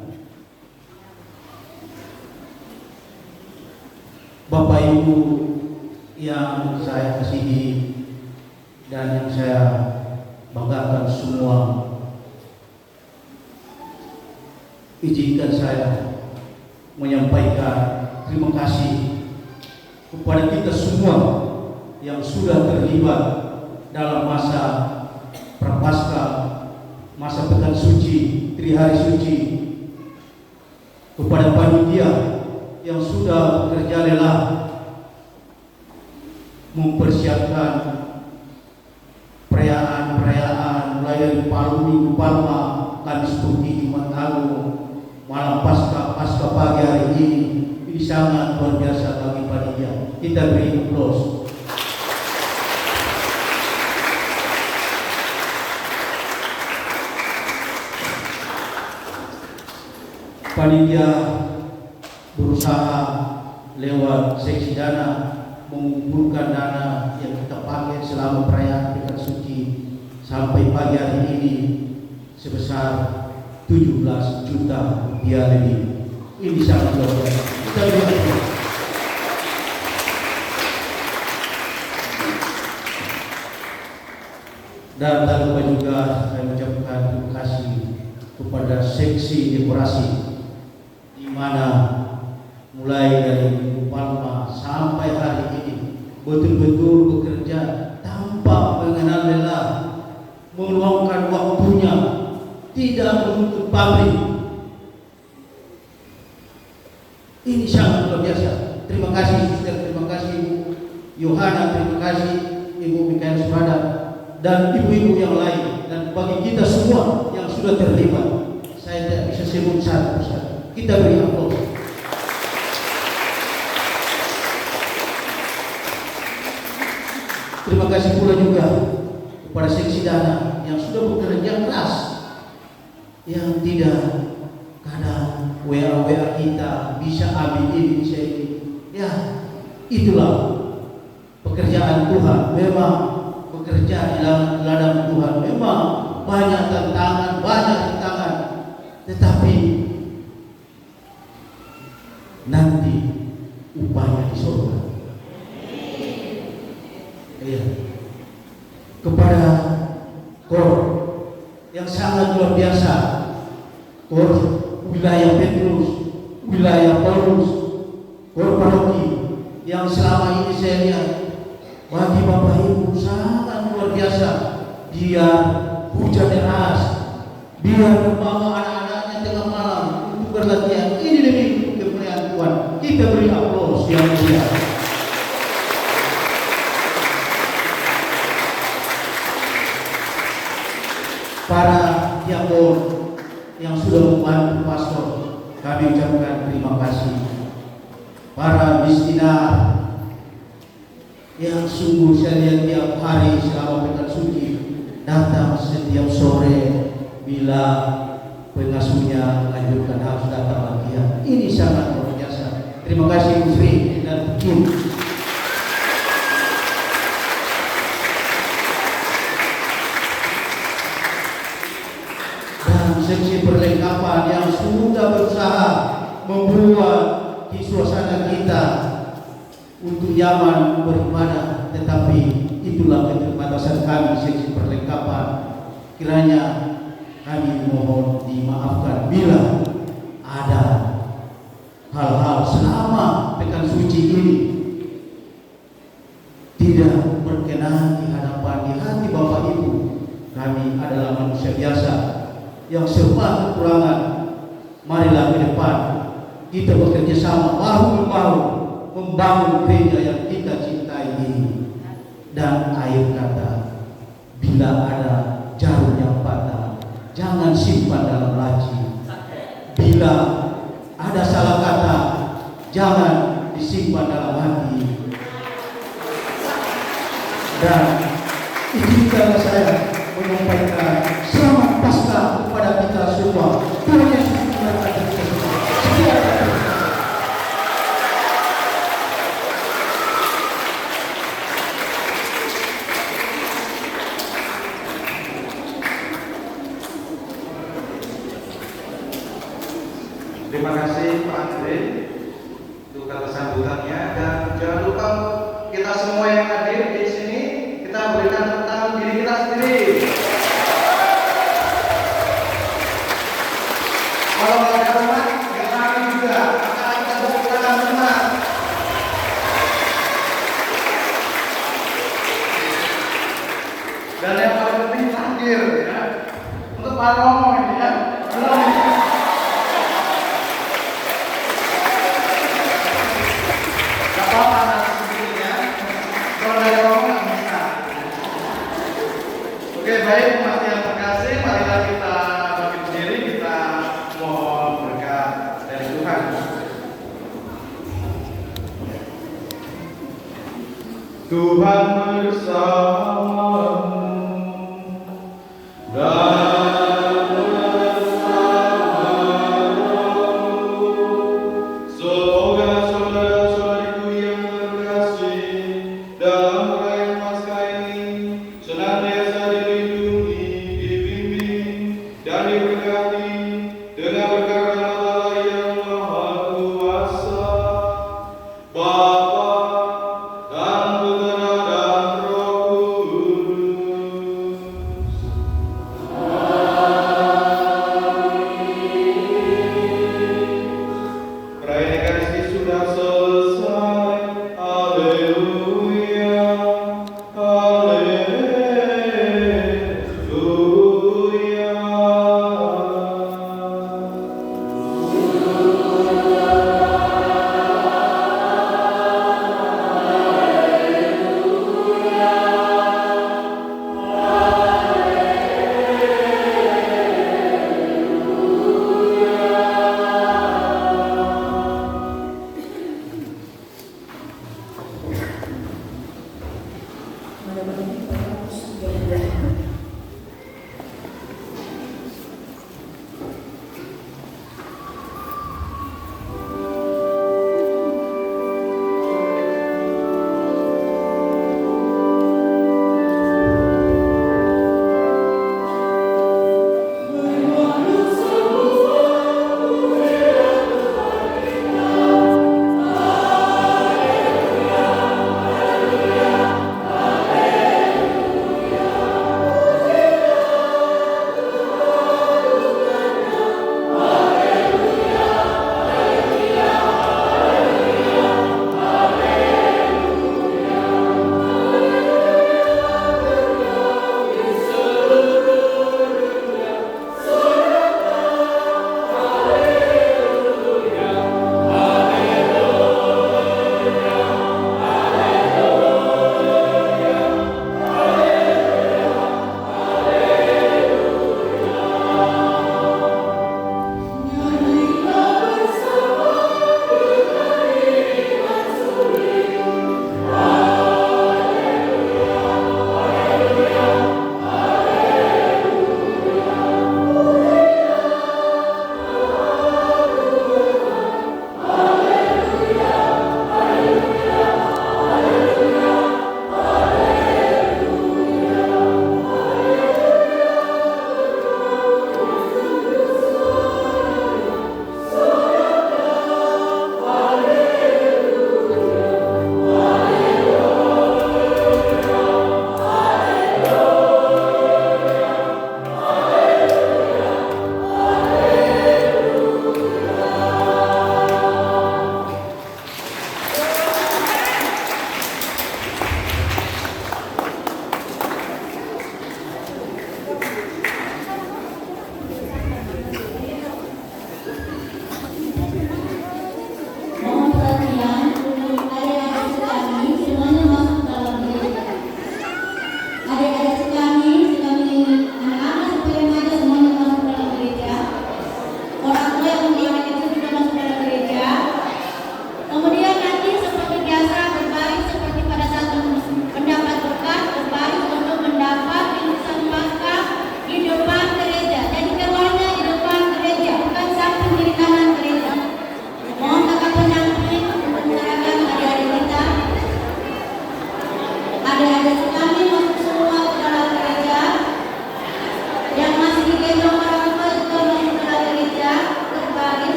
Bapak Ibu yang saya kasihi dan yang saya banggakan semua, izinkan saya menyampaikan terima kasih kepada kita semua yang sudah terlibat dalam masa Prapaskah, masa Pekan Suci, Trihari Suci, kepada panitia yang sudah bekerja lelah mempersiapkan perayaan mulai dari Minggu Palma, Kamis Putih, Jumat Agung, malam Paskah pagi hari ini sangat luar biasa bagi panitia. Kita beri aplaus. Panitia berusaha lewat seksi dana mengumpulkan dana yang kita pakai selama perayaan Pekan Suci sampai pagi hari ini sebesar 17 juta rupiah lebih. Ini sangat luar biasa. Kita berdoa. Dan tak lupa juga saya mengucapkan terima kasih kepada seksi dekorasi, di mana mulai dari Minggu Palma sampai hari ini betul-betul bekerja tanpa mengenal lelah, meluangkan waktunya, tidak menutup pabrik. Ini sangat luar biasa. Terima kasih Sister, terima kasih Ibu Yohana, terima kasih Ibu Mikael Surada, dan ibu-ibu yang lain, dan bagi kita semua yang sudah terlibat. Saya tidak bisa sebut satu persatu. Kita beri aplaus. Terima kasih pula juga kepada seksi dana yang sudah bekerja keras, yang tidak kadang WA kita bisa ambil ini, bisa ini. Ya, itulah pekerjaan Tuhan. Memang bekerja di ladang Tuhan memang banyak tantangan, tetapi nanti upahnya di surga. Iya. Kepada KOR yang sangat luar biasa, KOR wilayah Petrus, wilayah Paulus, KOR paroki yang selama ini saya lihat bagi Bapak Ibu sangat luar biasa. Biar hujan deras, biar membawa anak-anaknya tengah malam untuk berlatihan. Ini demi kemuliaan Tuhan. Kita beri aplaus yang mulia. Para diakon yang sudah membantu pastor, kami ucapkan terima kasih. Para missioner yang sungguh saya lihat tiap hari selama Pekan Suci datang setiap sore bila pengasuhnya menganjurkan harus datang latihan. Ini sangat luar biasa. Terima kasih Bu Sri dan tim. Dan seksi perlengkapan yang sudah berusaha membuat suasana kita untuk nyaman beribadah, tetapi itulah keterbatasan kami seksi perlengkapan. Kiranya kami mohon dimaafkan bila ada hal-hal selama Pekan Suci ini tidak berkenan di hati Bapak Ibu. Kami adalah manusia biasa yang serba kekurangan. Marilah ke depan kita bekerja sama bahu-membahu membangun gereja yang kita cintai ini. Dan air kata, bila ada jarum yang patah, jangan simpan dalam laci. Bila ada izinkanlah saya menyampaikan selamat Paskah kepada kita semua. Tuhan Yesus memberkati kita semua. Sekian. Terima kasih Pak Andre untuk kata sambutannya, dan jangan lupa kita semua yang hadir di sini kita berikan tepuk tangan diri kita sendiri. Kalau nggak ada rumah, nggak kami juga, maka kita tepuk tangan semua. Dan yang paling penting terakhir ya, untuk Pak Romo ini ya. Oke, baik, umat yang terkasih, marilah kita bangkit berdiri, kita mohon berkat dari Tuhan. Tuhan bersamamu dan bersamamu. Semoga saudara-saudariku yang terkasih dalam perayaan Paskah ini senantiasa dilindungi, dibimbing, dan diberkati dengan berkat rahmat Allah yang Maha Kuasa, Bapa dan Putra dan Roh Kudus. Perayaan Ekaristi sudah selesai. Haleluya, haleluya. Pada malam ini, Bapak Ibu,